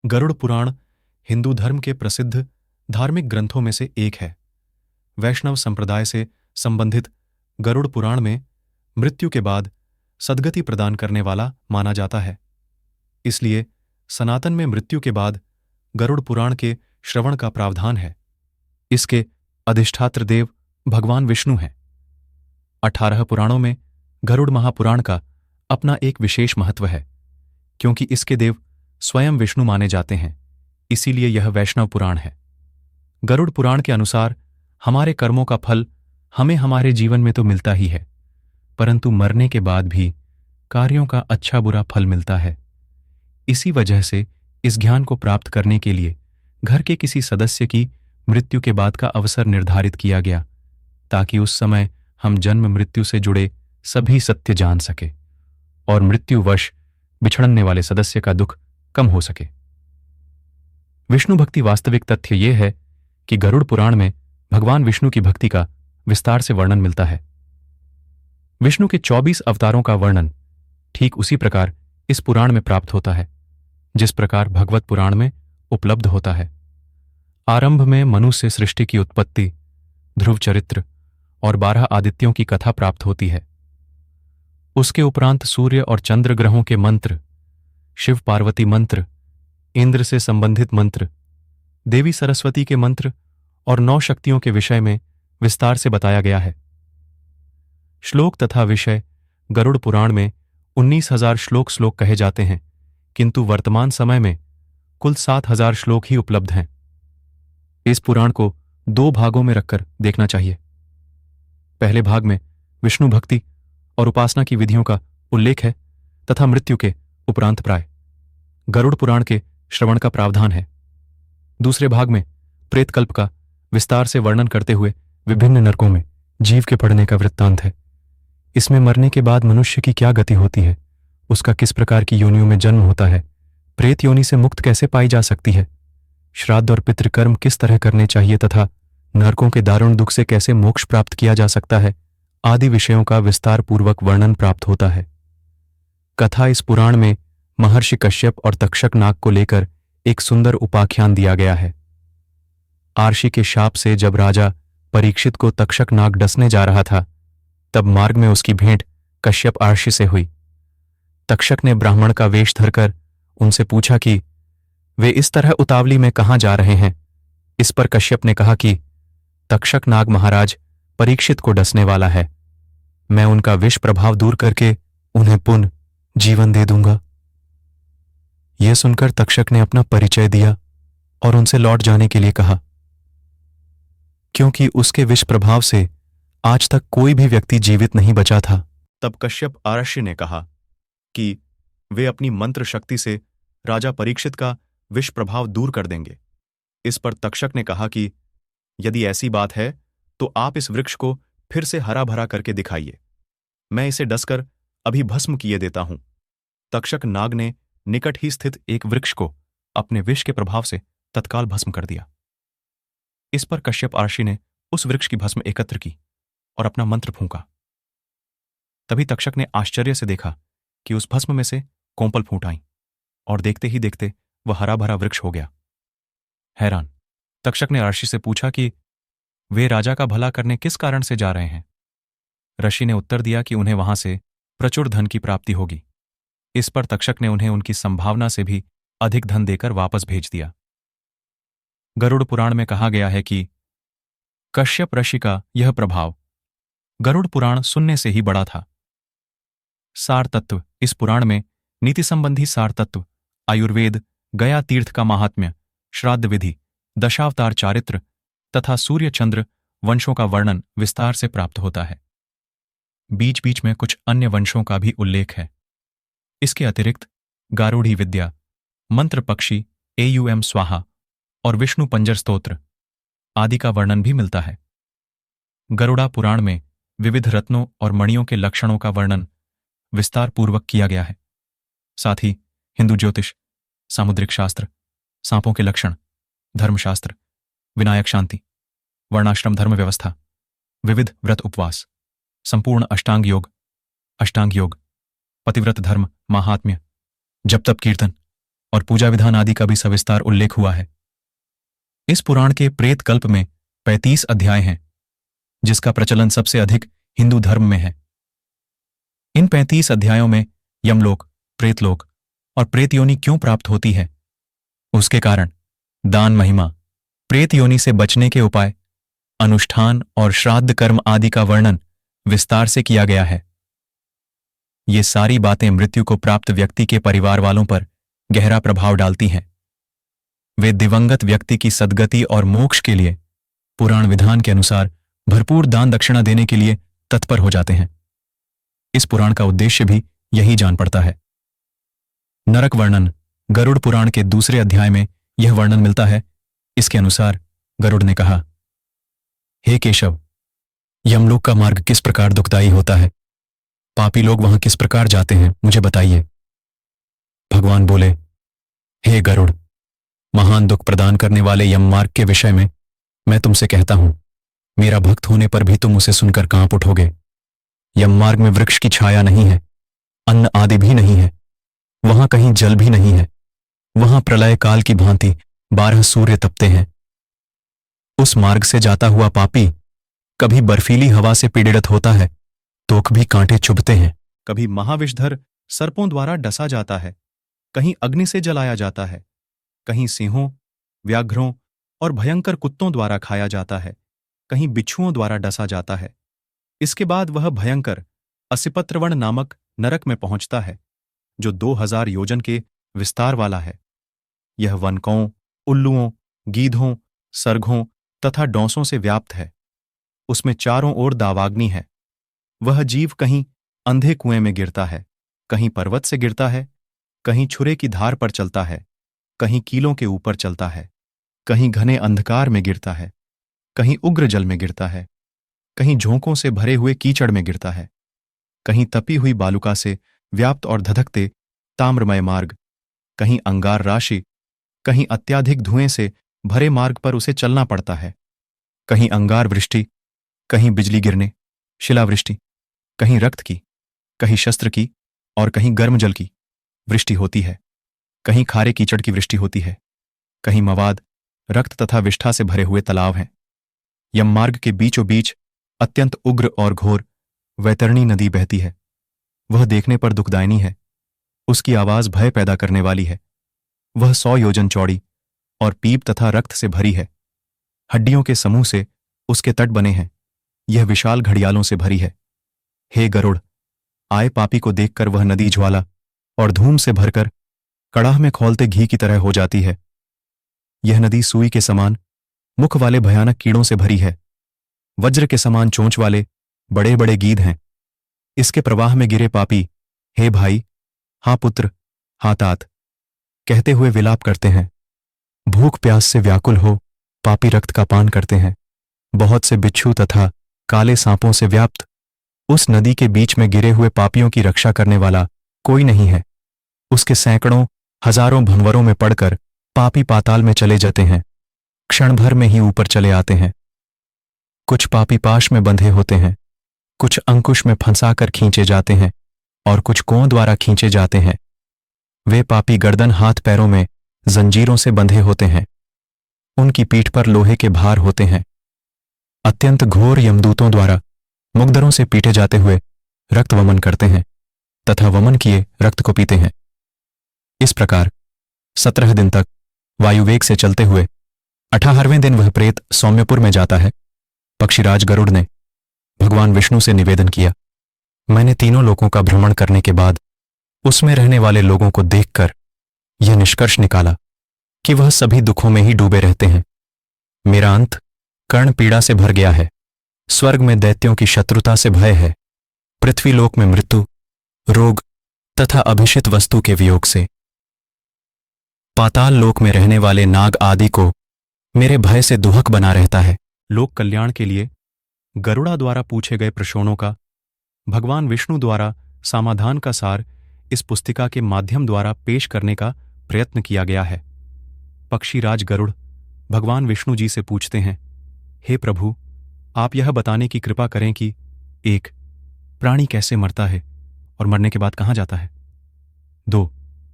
गरुड़ पुराण हिंदू धर्म के प्रसिद्ध धार्मिक ग्रंथों में से एक है। वैष्णव संप्रदाय से संबंधित गरुड़ पुराण में मृत्यु के बाद सद्गति प्रदान करने वाला माना जाता है। इसलिए सनातन में मृत्यु के बाद गरुड़ पुराण के श्रवण का प्रावधान है। इसके अधिष्ठात्र देव भगवान विष्णु हैं। 18 पुराणों में गरुड़ महापुराण का अपना एक विशेष महत्व है, क्योंकि इसके देव स्वयं विष्णु माने जाते हैं, इसीलिए यह वैष्णव पुराण है। गरुड़ पुराण के अनुसार हमारे कर्मों का फल हमें हमारे जीवन में तो मिलता ही है, परंतु मरने के बाद भी कार्यों का अच्छा बुरा फल मिलता है। इसी वजह से इस ज्ञान को प्राप्त करने के लिए घर के किसी सदस्य की मृत्यु के बाद का अवसर निर्धारित किया गया, ताकि उस समय हम जन्म मृत्यु से जुड़े सभी सत्य जान सके और मृत्युवश बिछड़ने वाले सदस्य का दुख कम हो सके। विष्णु भक्ति वास्तविक तथ्य यह है कि गरुड़ पुराण में भगवान विष्णु की भक्ति का विस्तार से वर्णन मिलता है। विष्णु के 24 अवतारों का वर्णन ठीक उसी प्रकार इस पुराण में प्राप्त होता है, जिस प्रकार भगवत पुराण में उपलब्ध होता है। आरंभ में मनु से सृष्टि की उत्पत्ति, ध्रुव चरित्र और 12 आदित्यों की कथा प्राप्त होती है। उसके उपरांत सूर्य और चंद्र ग्रहों के मंत्र, शिव पार्वती मंत्र, इंद्र से संबंधित मंत्र, देवी सरस्वती के मंत्र और 9 शक्तियों के विषय में विस्तार से बताया गया है। श्लोक तथा विषय गरुड़ पुराण में 19,000 श्लोक कहे जाते हैं, किंतु वर्तमान समय में कुल 7,000 श्लोक ही उपलब्ध हैं। इस पुराण को 2 भागों में रखकर देखना चाहिए। पहले भाग में विष्णु भक्ति और उपासना की विधियों का उल्लेख है तथा मृत्यु के उपरांत प्राय गरुड़ पुराण के श्रवण का प्रावधान है। दूसरे भाग में प्रेतकल्प का विस्तार से वर्णन करते हुए विभिन्न नरकों में जीव के पड़ने का वृत्तांत है। इसमें मरने के बाद मनुष्य की क्या गति होती है, उसका किस प्रकार की योनियों में जन्म होता है, प्रेत योनि से मुक्त कैसे पाई जा सकती है, श्राद्ध और पितृकर्म किस तरह करने चाहिए तथा नरकों के दारुण दुख से कैसे मोक्ष प्राप्त किया जा सकता है, आदि विषयों का विस्तार पूर्वक वर्णन प्राप्त होता है। कथा इस पुराण में महर्षि कश्यप और तक्षक नाग को लेकर एक सुंदर उपाख्यान दिया गया है। आर्षि के शाप से जब राजा परीक्षित को तक्षक नाग डसने जा रहा था, तब मार्ग में उसकी भेंट कश्यप आर्षि से हुई। तक्षक ने ब्राह्मण का वेश धरकर उनसे पूछा कि वे इस तरह उतावली में कहाँ जा रहे हैं। इस पर कश्यप ने कहा कि तक्षक नाग महाराज परीक्षित को डसने वाला है, मैं उनका विष प्रभाव दूर करके उन्हें पुनः जीवन दे दूंगा। यह सुनकर तक्षक ने अपना परिचय दिया और उनसे लौट जाने के लिए कहा, क्योंकि उसके विष प्रभाव से आज तक कोई भी व्यक्ति जीवित नहीं बचा था। तब कश्यप आर्षि ने कहा कि वे अपनी मंत्र शक्ति से राजा परीक्षित का विष प्रभाव दूर कर देंगे। इस पर तक्षक ने कहा कि यदि ऐसी बात है तो आप इस वृक्ष को फिर से हरा भरा करके दिखाइए, मैं इसे डसकर अभी भस्म किए देता हूं। तक्षक नाग ने निकट ही स्थित एक वृक्ष को अपने विष के प्रभाव से तत्काल भस्म कर दिया। इस पर कश्यप आर्षि ने उस वृक्ष की भस्म एकत्र की और अपना मंत्र फूंका। तभी तक्षक ने आश्चर्य से देखा कि उस भस्म में से कोंपल फूट आईं और देखते ही देखते वह हरा भरा वृक्ष हो गया। हैरान तक्षक ने आर्षि से पूछा कि वे राजा का भला करने किस कारण से जा रहे हैं। ऋषि ने उत्तर दिया कि उन्हें वहां से प्रचुर धन की प्राप्ति होगी। इस पर तक्षक ने उन्हें उनकी संभावना से भी अधिक धन देकर वापस भेज दिया। गरुड़ पुराण में कहा गया है कि कश्यप ऋषि का यह प्रभाव गरुड़ पुराण सुनने से ही बड़ा था। सार तत्व इस पुराण में नीति संबंधी सार तत्व, आयुर्वेद, गया तीर्थ का महात्म्य, श्राद्ध विधि, दशावतार चारित्र तथा सूर्य चंद्र वंशों का वर्णन विस्तार से प्राप्त होता है। बीच बीच में कुछ अन्य वंशों का भी उल्लेख है। इसके अतिरिक्त गारूढ़ी विद्या, मंत्र पक्षी, एयुएम स्वाहा और विष्णु पंजर स्तोत्र आदि का वर्णन भी मिलता है। गरुड़ा पुराण में विविध रत्नों और मणियों के लक्षणों का वर्णन विस्तार पूर्वक किया गया है। साथ ही हिंदू ज्योतिष, सामुद्रिक शास्त्र, सांपों के लक्षण, धर्मशास्त्र, विनायक शांति, वर्णाश्रम धर्म व्यवस्था, विविध व्रत उपवास, संपूर्ण अष्टांग योग, पतिव्रत धर्म, माहात्म्य, जप तप कीर्तन, और पूजा विधान आदि का भी सविस्तार उल्लेख हुआ है। इस पुराण के प्रेत कल्प में 35 अध्याय हैं, जिसका प्रचलन सबसे अधिक हिंदू धर्म में है। इन 35 अध्यायों में यमलोक, प्रेतलोक और प्रेत योनि क्यों प्राप्त होती है, उसके कारण, दान महिमा, प्रेत योनि से बचने के उपाय, अनुष्ठान और श्राद्ध कर्म आदि का वर्णन विस्तार से किया गया है। ये सारी बातें मृत्यु को प्राप्त व्यक्ति के परिवार वालों पर गहरा प्रभाव डालती हैं। वे दिवंगत व्यक्ति की सद्गति और मोक्ष के लिए पुराण विधान के अनुसार भरपूर दान दक्षिणा देने के लिए तत्पर हो जाते हैं। इस पुराण का उद्देश्य भी यही जान पड़ता है। नरक वर्णन गरुड़ पुराण के दूसरे अध्याय में यह वर्णन मिलता है। इसके अनुसार गरुड़ ने कहा, हे केशव, यमलोक का मार्ग किस प्रकार दुखदायी होता है? पापी लोग वहां किस प्रकार जाते हैं, मुझे बताइए। भगवान बोले, हे गरुड़, महान दुख प्रदान करने वाले यम मार्ग के विषय में मैं तुमसे कहता हूं, मेरा भक्त होने पर भी तुम उसे सुनकर कांप उठोगे। यम मार्ग में वृक्ष की छाया नहीं है, अन्न आदि भी नहीं है, वहां कहीं जल भी नहीं है। वहां प्रलय काल की भांति 12 सूर्य तपते हैं। उस मार्ग से जाता हुआ पापी कभी बर्फीली हवा से पीड़ित होता है तो भी कांटे चुभते हैं, कभी महाविषधर सर्पों द्वारा डसा जाता है, कहीं अग्नि से जलाया जाता है, कहीं सिंहों, व्याघ्रों और भयंकर कुत्तों द्वारा खाया जाता है, कहीं बिच्छुओं द्वारा डसा जाता है। इसके बाद वह भयंकर असिपत्रवण नामक नरक में पहुंचता है, जो 2000 योजन के विस्तार वाला है। यह वनकों, उल्लुओं, गीधों, सरघों तथा डौसों से व्याप्त है। उसमें चारों ओर दावाग्नि है। वह जीव कहीं अंधे कुएं में गिरता है, कहीं पर्वत से गिरता है, कहीं छुरे की धार पर चलता है, कहीं कीलों के ऊपर चलता है, कहीं घने अंधकार में गिरता है, कहीं उग्र जल में गिरता है, कहीं झोंकों से भरे हुए कीचड़ में गिरता है, कहीं तपी हुई बालुका से व्याप्त और धधकते ताम्रमय मार्ग, कहीं अंगार राशि, कहीं अत्याधिक धुएं से भरे मार्ग पर उसे चलना पड़ता है। कहीं अंगार वृष्टि, कहीं बिजली गिरने, शिलावृष्टि, कहीं रक्त की, कहीं शस्त्र की और कहीं गर्म जल की वृष्टि होती है। कहीं खारे कीचड़ की वृष्टि होती है, कहीं मवाद, रक्त तथा विष्ठा से भरे हुए तालाब हैं। यम मार्ग के बीचों बीच अत्यंत उग्र और घोर वैतरणी नदी बहती है। वह देखने पर दुखदायिनी है। उसकी आवाज भय पैदा करने वाली है। वह 100 योजन चौड़ी और पीप तथा रक्त से भरी है। हड्डियों के समूह से उसके तट बने हैं। यह विशाल घड़ियालों से भरी है। हे गरुड़, आए पापी को देखकर वह नदी ज्वाला और धूम से भरकर कड़ाह में खौलते घी की तरह हो जाती है। यह नदी सुई के समान मुख वाले भयानक कीड़ों से भरी है। वज्र के समान चोंच वाले बड़े बड़े गीध हैं। इसके प्रवाह में गिरे पापी, हे भाई, हाँ पुत्र, हाँ तात, कहते हुए विलाप करते हैं। भूख प्यास से व्याकुल हो पापी रक्त का पान करते हैं। बहुत से बिच्छू तथा काले सांपों से व्याप्त उस नदी के बीच में गिरे हुए पापियों की रक्षा करने वाला कोई नहीं है। उसके सैकड़ों हजारों भंवरों में पड़कर पापी पाताल में चले जाते हैं। क्षण भर में ही ऊपर चले आते हैं। कुछ पापी पाश में बंधे होते हैं, कुछ अंकुश में फंसाकर खींचे जाते हैं और कुछ कों द्वारा खींचे जाते हैं। वे पापी गर्दन हाथ पैरों में जंजीरों से बंधे होते हैं। उनकी पीठ पर लोहे के भार होते हैं। अत्यंत घोर यमदूतों द्वारा मुग्धरों से पीटे जाते हुए रक्त वमन करते हैं तथा वमन किए रक्त को पीते हैं। इस प्रकार 17 दिन तक वायुवेग से चलते हुए 18वें दिन वह प्रेत सौम्यपुर में जाता है। पक्षीराज गरुड़ ने भगवान विष्णु से निवेदन किया, मैंने तीनों लोकों का भ्रमण करने के बाद उसमें रहने वाले लोगों को देखकर यह निष्कर्ष निकाला कि वह सभी दुखों में ही डूबे रहते हैं। मेरा अंत कर्ण पीड़ा से भर गया है। स्वर्ग में दैत्यों की शत्रुता से भय है। पृथ्वीलोक में मृत्यु, रोग तथा अभिषित वस्तु के वियोग से। पाताल लोक में रहने वाले नाग आदि को मेरे भय से दुहक बना रहता है। लोक कल्याण के लिए गरुड़ा द्वारा पूछे गए प्रश्नों का भगवान विष्णु द्वारा समाधान का सार इस पुस्तिका के माध्यम द्वारा पेश करने का प्रयत्न किया गया है। पक्षीराज गरुड़ भगवान विष्णु जी से पूछते हैं, हे प्रभु, आप यह बताने की कृपा करें कि 1. प्राणी कैसे मरता है और मरने के बाद कहाँ जाता है? 2.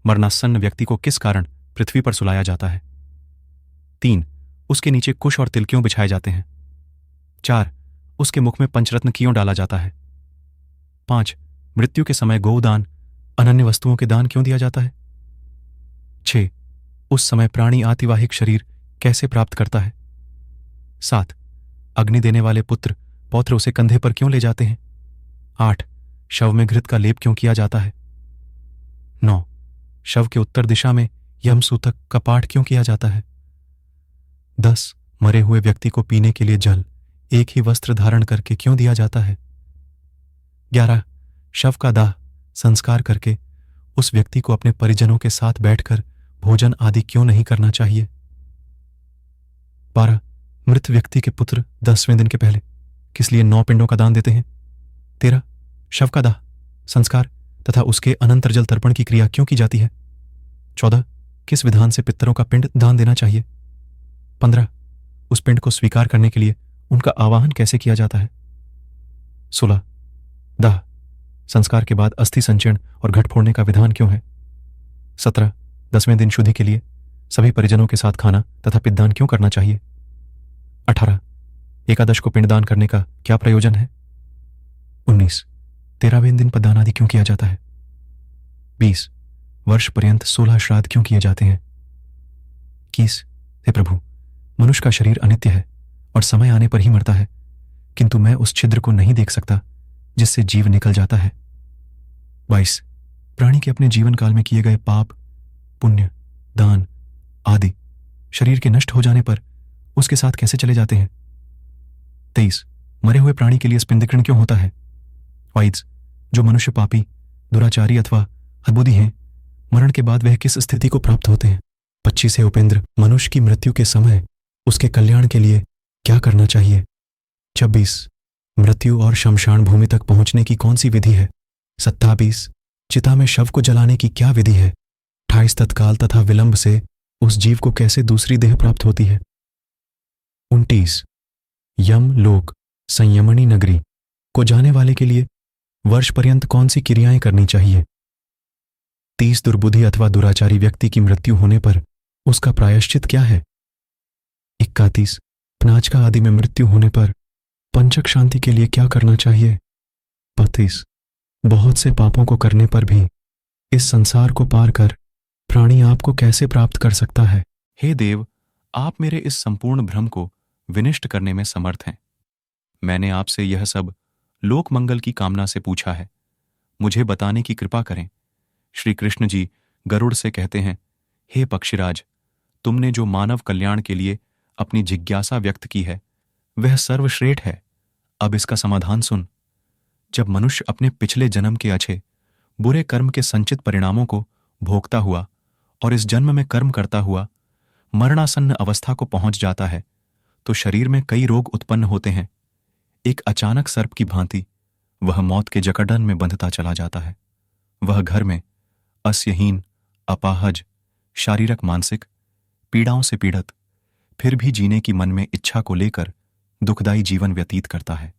मरणासन्न व्यक्ति को किस कारण पृथ्वी पर सुलाया जाता है? 3. उसके नीचे कुश और तिल क्यों बिछाए जाते हैं? 4. उसके मुख में पंचरत्न क्यों डाला जाता है? 5. मृत्यु के समय गोदान, अनन्य वस्तुओं के दान क्यों दिया जाता है? 6. उस समय प्राणी आतिवाहिक शरीर कैसे प्राप्त करता है? 7. अग्नि देने वाले पुत्र पौत्र उसे कंधे पर क्यों ले जाते हैं? 8. शव में घृत का लेप क्यों किया जाता है? 9. शव के उत्तर दिशा में यमसूतक का पाठ क्यों किया जाता है? 10. मरे हुए व्यक्ति को पीने के लिए जल एक ही वस्त्र धारण करके क्यों दिया जाता है? 11. शव का दाह संस्कार करके उस व्यक्ति को अपने परिजनों के साथ बैठकर भोजन आदि क्यों नहीं करना चाहिए? 12. मृत व्यक्ति के पुत्र 10वें दिन के पहले किस लिए 9 पिंडों का दान देते हैं? 13. शव का दाह संस्कार तथा उसके अनंतर जल तर्पण की क्रिया क्यों की जाती है? 14. किस विधान से पितरों का पिंड दान देना चाहिए? 15. उस पिंड को स्वीकार करने के लिए उनका आवाहन कैसे किया जाता है? 16. दाह संस्कार के बाद अस्थि संचयन और घट फोड़ने का विधान क्यों है? 17. 10वें दिन शुद्धि के लिए सभी परिजनों के साथ खाना तथा पिंडदान क्यों करना चाहिए? 18. एकादश को पिंडदान करने का क्या प्रयोजन है? 19. 13वें दिन पददान आदि क्यों किया जाता है? 20. वर्ष पर्यंत 16 श्राद्ध क्यों किए जाते हैं? 21. हे प्रभु, मनुष्य का शरीर अनित्य है और समय आने पर ही मरता है, किंतु मैं उस छिद्र को नहीं देख सकता जिससे जीव निकल जाता है। 22. प्राणी के अपने जीवन काल में किए गए पाप, पुण्य, दान आदि शरीर के नष्ट हो जाने पर उसके साथ कैसे चले जाते हैं? 23. मरे हुए प्राणी के लिए स्पिंडीकरण क्यों होता है? 22. जो मनुष्य पापी, दुराचारी अथवा हदबुद्धि हैं, मरण के बाद वह किस स्थिति को प्राप्त होते हैं? 25. हे उपेंद्र, मनुष्य की मृत्यु के समय उसके कल्याण के लिए क्या करना चाहिए? 26. मृत्यु और शमशान भूमि तक पहुंचने की कौन सी विधि है? 27. चिता में शव को जलाने की क्या विधि है? 28. तत्काल तथा विलंब से उस जीव को कैसे दूसरी देह प्राप्त होती है? 29. यम लोक संयमनी नगरी को जाने वाले के लिए वर्ष पर्यंत कौन सी क्रियाएं करनी चाहिए? 30. दुर्बुद्धि अथवा दुराचारी व्यक्ति की मृत्यु होने पर उसका प्रायश्चित क्या है? 31. पनाचका आदि में मृत्यु होने पर पंचक शांति के लिए क्या करना चाहिए? 32. बहुत से पापों को करने पर भी इस संसार को पार कर प्राणी आपको कैसे प्राप्त कर सकता है? हे देव, आप मेरे इस संपूर्ण भ्रम को विनिष्ट करने में समर्थ हैं। मैंने आपसे यह सब लोक मंगल की कामना से पूछा है, मुझे बताने की कृपा करें। श्री कृष्ण जी गरुड़ से कहते हैं, हे पक्षीराज, तुमने जो मानव कल्याण के लिए अपनी जिज्ञासा व्यक्त की है वह सर्वश्रेष्ठ है। अब इसका समाधान सुन। जब मनुष्य अपने पिछले जन्म के अच्छे बुरे कर्म के संचित परिणामों को भोगता हुआ और इस जन्म में कर्म करता हुआ मरणासन्न अवस्था को पहुंच जाता है तो शरीर में कई रोग उत्पन्न होते हैं। एक अचानक सर्प की भांति वह मौत के जकड़न में बंधता चला जाता है। वह घर में अस्यहीन, अपाहज, शारीरिक मानसिक पीड़ाओं से पीड़ित, फिर भी जीने की मन में इच्छा को लेकर दुखदायी जीवन व्यतीत करता है।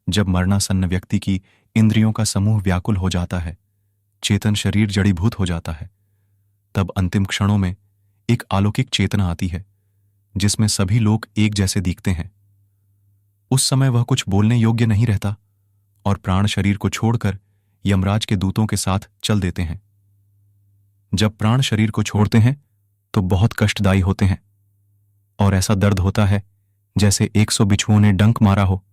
जब मरणासन्न व्यक्ति की इंद्रियों का समूह व्याकुल हो जाता है, चेतन शरीर जड़ीभूत हो जाता है, तब अंतिम क्षणों में एक अलौकिक चेतना आती है जिसमें सभी लोग एक जैसे दिखते हैं। उस समय वह कुछ बोलने योग्य नहीं रहता और प्राण शरीर को छोड़कर यमराज के दूतों के साथ चल देते हैं। जब प्राण शरीर को छोड़ते हैं तो बहुत कष्टदायी होते हैं और ऐसा दर्द होता है जैसे 100 बिच्छुओं ने डंक मारा हो।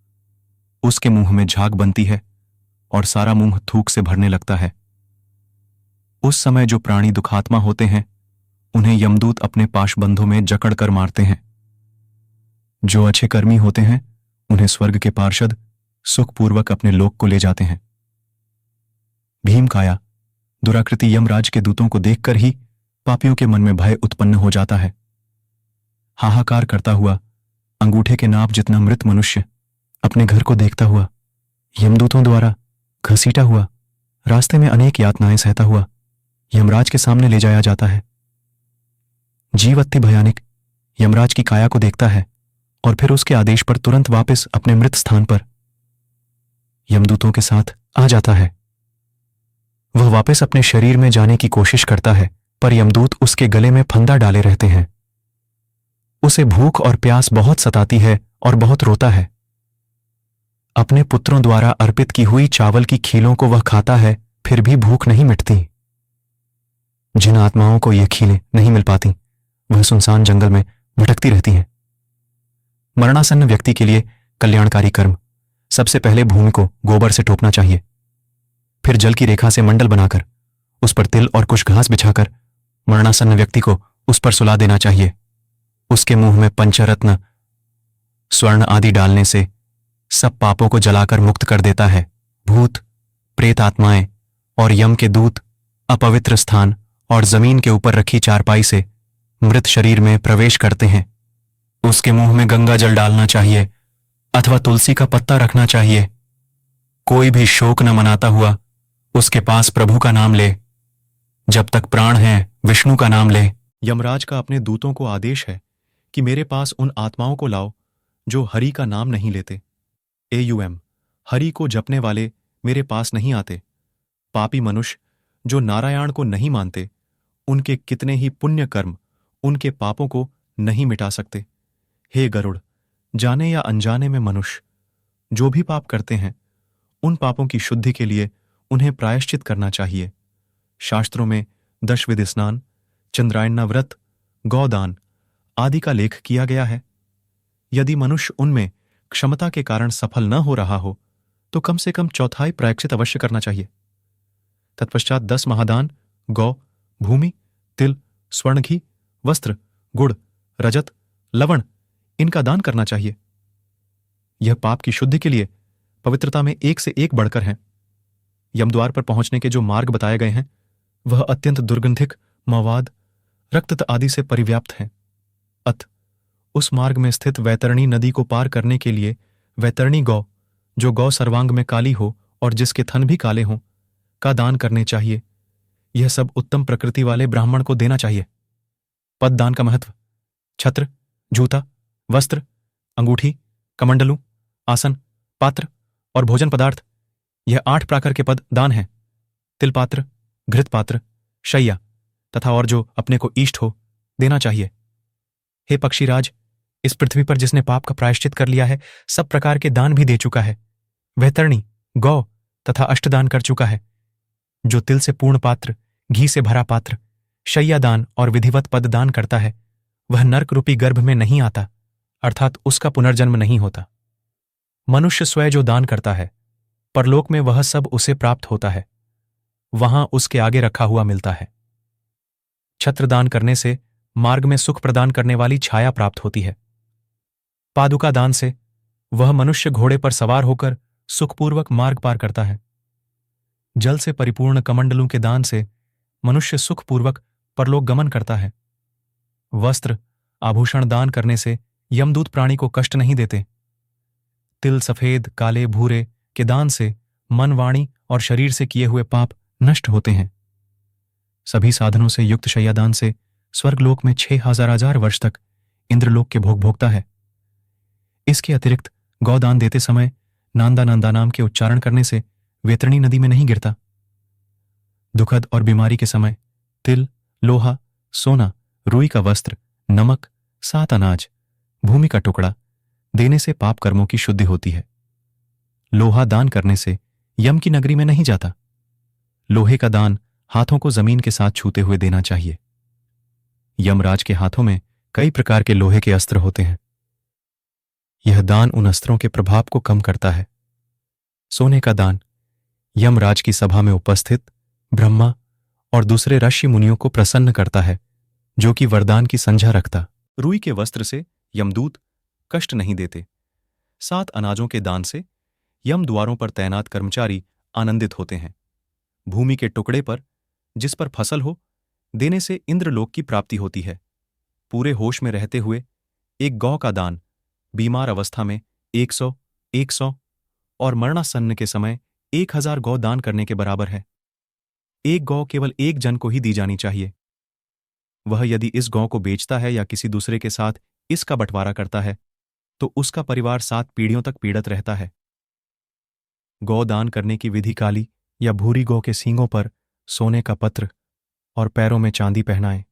उसके मुंह में झाग बनती है और सारा मुंह थूक से भरने लगता है। उस समय जो प्राणी दुखात्मा होते हैं उन्हें यमदूत अपने पाशबंधों में जकड़ कर मारते हैं। जो अच्छे कर्मी होते हैं उन्हें स्वर्ग के पार्षद सुखपूर्वक अपने लोक को ले जाते हैं। भीमकाया दुराकृति यमराज के दूतों को देखकर ही पापियों के मन में भय उत्पन्न हो जाता है। हाहाकार करता हुआ अंगूठे के नाप जितना मृत मनुष्य अपने घर को देखता हुआ, यमदूतों द्वारा घसीटा हुआ, रास्ते में अनेक यातनाएं सहता हुआ यमराज के सामने ले जाया जाता है। जीव अति भयानक यमराज की काया को देखता है और फिर उसके आदेश पर तुरंत वापस अपने मृत स्थान पर यमदूतों के साथ आ जाता है। वह वापस अपने शरीर में जाने की कोशिश करता है, पर यमदूत उसके गले में फंदा डाले रहते हैं। उसे भूख और प्यास बहुत सताती है और बहुत रोता है। अपने पुत्रों द्वारा अर्पित की हुई चावल की खीलों को वह खाता है, फिर भी भूख नहीं मिटती। जिन आत्माओं को यह खीलें नहीं मिल पाती, वह सुनसान जंगल में भटकती रहती हैं। मरणासन्न व्यक्ति के लिए कल्याणकारी कर्म: सबसे पहले भूमि को गोबर से टोपना चाहिए, फिर जल की रेखा से मंडल बनाकर उस पर तिल और कुछ घास बिछाकर मरणासन्न व्यक्ति को उस पर सुला देना चाहिए। उसके मुंह में पंचरत्न, स्वर्ण आदि डालने से सब पापों को जलाकर मुक्त कर देता है। भूत, प्रेत आत्माएं और यम के दूत अपवित्र स्थान और जमीन के ऊपर रखी चारपाई से मृत शरीर में प्रवेश करते हैं। उसके मुंह में गंगा जल डालना चाहिए अथवा तुलसी का पत्ता रखना चाहिए। कोई भी शोक न मनाता हुआ उसके पास प्रभु का नाम ले। जब तक प्राण है विष्णु का नाम ले। यमराज का अपने दूतों को आदेश है कि मेरे पास उन आत्माओं को लाओ जो हरि का नाम नहीं लेते। AUM हरि को जपने वाले मेरे पास नहीं आते। पापी मनुष्य जो नारायण को नहीं मानते, उनके कितने ही पुण्य कर्म उनके पापों को नहीं मिटा सकते। हे गरुड़, जाने या अनजाने में मनुष्य जो भी पाप करते हैं, उन पापों की शुद्धि के लिए उन्हें प्रायश्चित करना चाहिए। शास्त्रों में दशविध स्नान, चंद्रायण व्रत, गौदान आदि का लेख किया गया है। यदि मनुष्य उनमें क्षमता के कारण सफल न हो रहा हो तो कम से कम चौथाई प्रायश्चित अवश्य करना चाहिए। तत्पश्चात 10 महादान गौ, भूमि, तिल, स्वर्ण घी, वस्त्र, गुड़, रजत, लवण इनका दान करना चाहिए। यह पाप की शुद्धि के लिए पवित्रता में एक से एक बढ़कर है। यमद्वार पर पहुंचने के जो मार्ग बताए गए हैं वह अत्यंत दुर्गंधिक, मवाद, रक्त आदि से परिव्याप्त हैं। उस मार्ग में स्थित वैतरणी नदी को पार करने के लिए वैतरणी गौ, जो गौ सर्वांग में काली हो और जिसके थन भी काले हों, का दान करने चाहिए। यह सब उत्तम प्रकृति वाले ब्राह्मण को देना चाहिए। पद दान का महत्व: छत्र, जूता, वस्त्र, अंगूठी, कमंडलू, आसन, पात्र और भोजन पदार्थ, यह 8 प्रकार के पद दान हैं। तिलपात्र, घृत पात्र, शैया तथा और जो अपने को इष्ट हो देना चाहिए। हे पक्षीराज, इस पृथ्वी पर जिसने पाप का प्रायश्चित कर लिया है, सब प्रकार के दान भी दे चुका है। वैतरणी, गौ तथा अष्टदान कर चुका है। जो तिल से पूर्ण पात्र, घी से भरा पात्र, शैया दान और विधिवत पद दान करता है, वह नर्क रूपी गर्भ में नहीं आता, अर्थात उसका पुनर्जन्म नहीं होता। मनुष्य स्वयं जो दान करता है, परलोक में वह सब उसे प्राप्त होता है, वहां उसके आगे रखा हुआ मिलता है। छत्र दान करने से मार्ग में सुख प्रदान करने वाली छाया प्राप्त होती है। पादुका दान से वह मनुष्य घोड़े पर सवार होकर सुखपूर्वक मार्ग पार करता है। जल से परिपूर्ण कमंडलों के दान से मनुष्य सुखपूर्वक परलोक गमन करता है। वस्त्र, आभूषण दान करने से यमदूत प्राणी को कष्ट नहीं देते। तिल, सफेद, काले, भूरे के दान से मन, वाणी और शरीर से किए हुए पाप नष्ट होते हैं। सभी साधनों से युक्त शय्यादान से स्वर्गलोक में 6000 वर्ष तक इंद्रलोक के भोग भोगता है। इसके अतिरिक्त गौदान देते समय नांदा नांदा नाम के उच्चारण करने से वैतरणी नदी में नहीं गिरता। दुखद और बीमारी के समय तिल, लोहा, सोना, रुई का वस्त्र, नमक, 7 अनाज, भूमि का टुकड़ा देने से पाप कर्मों की शुद्धि होती है। लोहा दान करने से यम की नगरी में नहीं जाता। लोहे का दान हाथों को जमीन के साथ छूते हुए देना चाहिए। यमराज के हाथों में कई प्रकार के लोहे के अस्त्र होते हैं। यह दान उन अस्त्रों के प्रभाव को कम करता है। सोने का दान यमराज की सभा में उपस्थित ब्रह्मा और दूसरे ऋषि मुनियों को प्रसन्न करता है, जो कि वरदान की संज्ञा रखता। रुई के वस्त्र से यमदूत कष्ट नहीं देते। 7 अनाजों के दान से यम द्वारों पर तैनात कर्मचारी आनंदित होते हैं। भूमि के टुकड़े पर जिस पर फसल हो देने से इंद्रलोक की प्राप्ति होती है। पूरे होश में रहते हुए एक गौ का दान बीमार अवस्था में 100 और मरणासन्न के समय 1000 गौ दान करने के बराबर है। एक गौ केवल एक जन को ही दी जानी चाहिए। वह यदि इस गौ को बेचता है या किसी दूसरे के साथ इसका बंटवारा करता है तो उसका परिवार 7 पीढ़ियों तक पीड़ित रहता है। गौ दान करने की विधि काली या भूरी गौ के सींगों पर सोने का पत्र और पैरों में चांदी पहनाएं।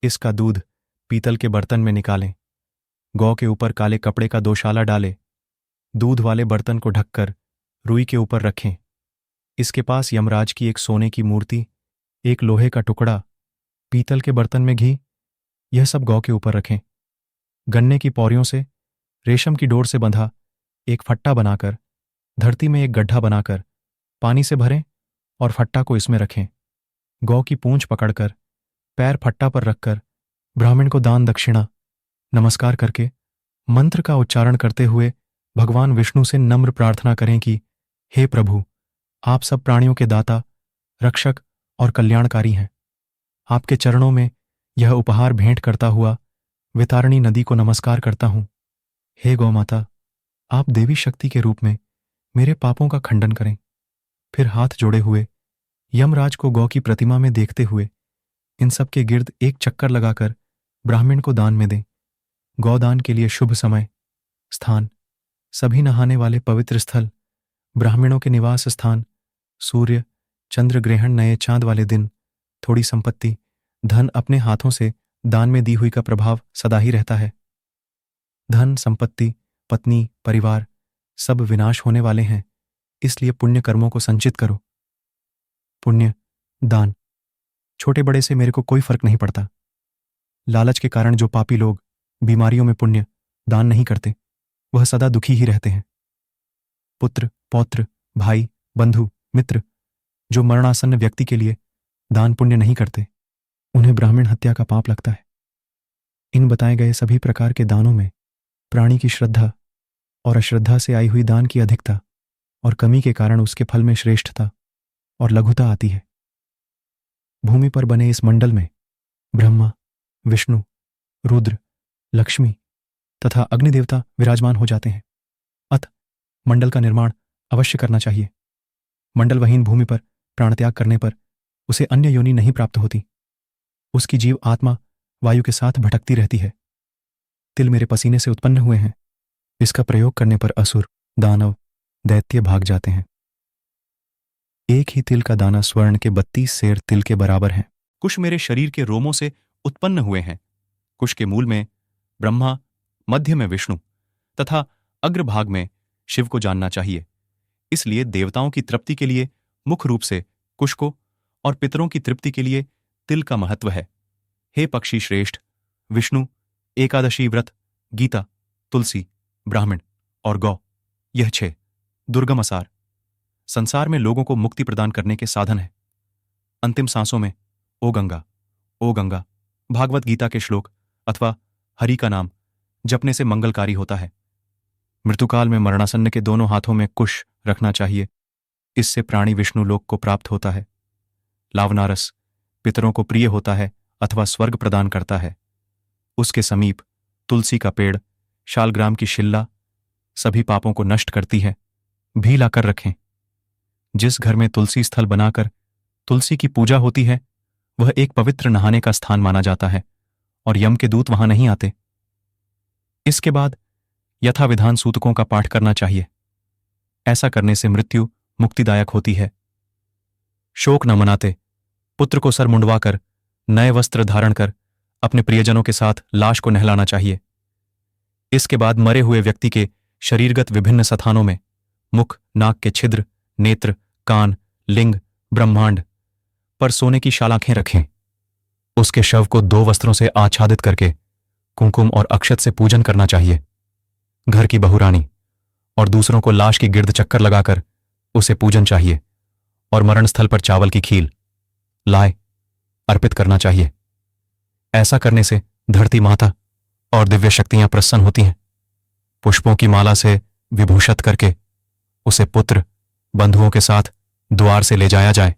इसका दूध पीतल के बर्तन में निकालें। गौ के ऊपर काले कपड़े का दोशाला डालें। दूध वाले बर्तन को ढककर रुई के ऊपर रखें। इसके पास यमराज की एक सोने की मूर्ति, एक लोहे का टुकड़ा, पीतल के बर्तन में घी, यह सब गौ के ऊपर रखें। गन्ने की पौरियों से रेशम की डोर से बंधा एक फट्टा बनाकर धरती में एक गड्ढा बनाकर पानी से भरें और फट्टा को इसमें रखें। गौ की पूंछ पकड़कर पैर फट्टा पर रखकर ब्राह्मण को दान दक्षिणा नमस्कार करके मंत्र का उच्चारण करते हुए भगवान विष्णु से नम्र प्रार्थना करें कि हे प्रभु, आप सब प्राणियों के दाता, रक्षक और कल्याणकारी हैं। आपके चरणों में यह उपहार भेंट करता हुआ वितारणी नदी को नमस्कार करता हूं। हे गौ माता, आप देवी शक्ति के रूप में मेरे पापों का खंडन करें। फिर हाथ जोड़े हुए यमराज को गौ की प्रतिमा में देखते हुए इन सब के गिर्द एक चक्कर लगाकर ब्राह्मण को दान में दें। गौदान के लिए शुभ समय, स्थान, सभी नहाने वाले पवित्र स्थल, ब्राह्मणों के निवास स्थान, सूर्य चंद्र ग्रहण, नए चांद वाले दिन, थोड़ी संपत्ति, धन अपने हाथों से दान में दी हुई का प्रभाव सदा ही रहता है। धन, संपत्ति, पत्नी, परिवार सब विनाश होने वाले हैं, इसलिए पुण्य कर्मों को संचित करो। पुण्य दान छोटे बड़े से मेरे को कोई फर्क नहीं पड़ता। लालच के कारण जो पापी लोग बीमारियों में पुण्य दान नहीं करते, वह सदा दुखी ही रहते हैं। पुत्र, पौत्र, भाई, बंधु, मित्र जो मरणासन्न व्यक्ति के लिए दान पुण्य नहीं करते, उन्हें ब्राह्मण हत्या का पाप लगता है। इन बताए गए सभी प्रकार के दानों में प्राणी की श्रद्धा और अश्रद्धा से आई हुई दान की अधिकता और कमी के कारण उसके फल में श्रेष्ठता और लघुता आती है। भूमि पर बने इस मंडल में ब्रह्मा, विष्णु, रुद्र, लक्ष्मी तथा अग्निदेवता विराजमान हो जाते हैं। अतः मंडल का निर्माण अवश्य करना चाहिए। मंडलवहीन भूमि पर प्राणत्याग करने पर उसे अन्य योनि नहीं प्राप्त होती। उसकी जीव आत्मा वायु के साथ भटकती रहती है। तिल मेरे पसीने से उत्पन्न हुए हैं, इसका प्रयोग करने पर असुर, दानव, दैत्य भाग जाते हैं। एक ही तिल का दाना स्वर्ण के 32 सेर तिल के बराबर है। कुछ मेरे शरीर के रोमों से उत्पन्न हुए हैं। कुछ के मूल में ब्रह्मा, मध्य में विष्णु तथा अग्रभाग में शिव को जानना चाहिए। इसलिए देवताओं की तृप्ति के लिए मुख्य रूप से कुश को और पितरों की तृप्ति के लिए तिल का महत्व है। हे पक्षी श्रेष्ठ, विष्णु, एकादशी व्रत, गीता, तुलसी, ब्राह्मण और गौ, यह 6 दुर्गम असार संसार में लोगों को मुक्ति प्रदान करने के साधन है। अंतिम सांसों में ओ गंगा भागवत गीता के श्लोक अथवा हरि का नाम जपने से मंगलकारी होता है। मृत्युकाल में मरणासन्न के दोनों हाथों में कुश रखना चाहिए। इससे प्राणी विष्णु लोक को प्राप्त होता है। लावनारस पितरों को प्रिय होता है अथवा स्वर्ग प्रदान करता है। उसके समीप तुलसी का पेड़, शालग्राम की शिल्ला सभी पापों को नष्ट करती है। भी लाकर रखें। जिस घर में तुलसी स्थल बनाकर तुलसी की पूजा होती है, वह एक पवित्र नहाने का स्थान माना जाता है और यम के दूत वहां नहीं आते। इसके बाद यथाविधान सूतकों का पाठ करना चाहिए। ऐसा करने से मृत्यु मुक्तिदायक होती है। शोक न मनाते पुत्र को सर मुंडवाकर नए वस्त्र धारण कर अपने प्रियजनों के साथ लाश को नहलाना चाहिए। इसके बाद मरे हुए व्यक्ति के शरीरगत विभिन्न स्थानों में मुख, नाक के छिद्र, नेत्र, कान, लिंग, ब्रह्मांड पर सोने की शालाखें रखें। उसके शव को 2 वस्त्रों से आच्छादित करके कुंकुम और अक्षत से पूजन करना चाहिए। घर की बहुरानी और दूसरों को लाश की गिर्द चक्कर लगाकर उसे पूजन चाहिए और मरण स्थल पर चावल की खील लाए अर्पित करना चाहिए। ऐसा करने से धरती माता और दिव्य शक्तियां प्रसन्न होती हैं। पुष्पों की माला से विभूषित करके उसे पुत्र, बंधुओं के साथ द्वार से ले जाया जाए।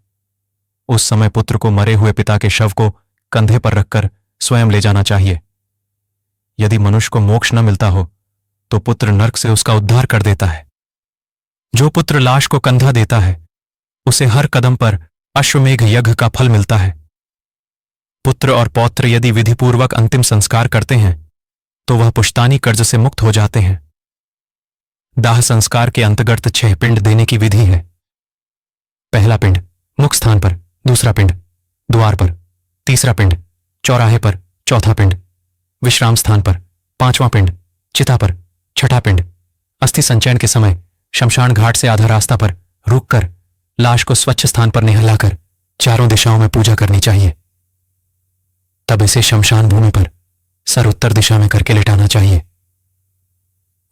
उस समय पुत्र को मरे हुए पिता के शव को कंधे पर रखकर स्वयं ले जाना चाहिए। यदि मनुष्य को मोक्ष न मिलता हो तो पुत्र नरक से उसका उद्धार कर देता है। जो पुत्र लाश को कंधा देता है उसे हर कदम पर अश्वमेघ यज्ञ का फल मिलता है। पुत्र और पौत्र यदि विधिपूर्वक अंतिम संस्कार करते हैं तो वह पुश्तानी कर्ज से मुक्त हो जाते हैं। दाह संस्कार के अंतर्गत 6 पिंड देने की विधि है। पहला पिंड मुख स्थान पर दूसरा पिंड द्वार पर, तीसरा पिंड चौराहे पर, चौथा पिंड विश्राम स्थान पर, पांचवां पिंड चिता पर, छठा पिंड अस्थि संचयन के समय शमशान घाट से आधा रास्ता पर रुककर लाश को स्वच्छ स्थान पर निहलाकर चारों दिशाओं में पूजा करनी चाहिए। तब इसे शमशान भूमि पर सर उत्तर दिशा में करके लिटाना चाहिए।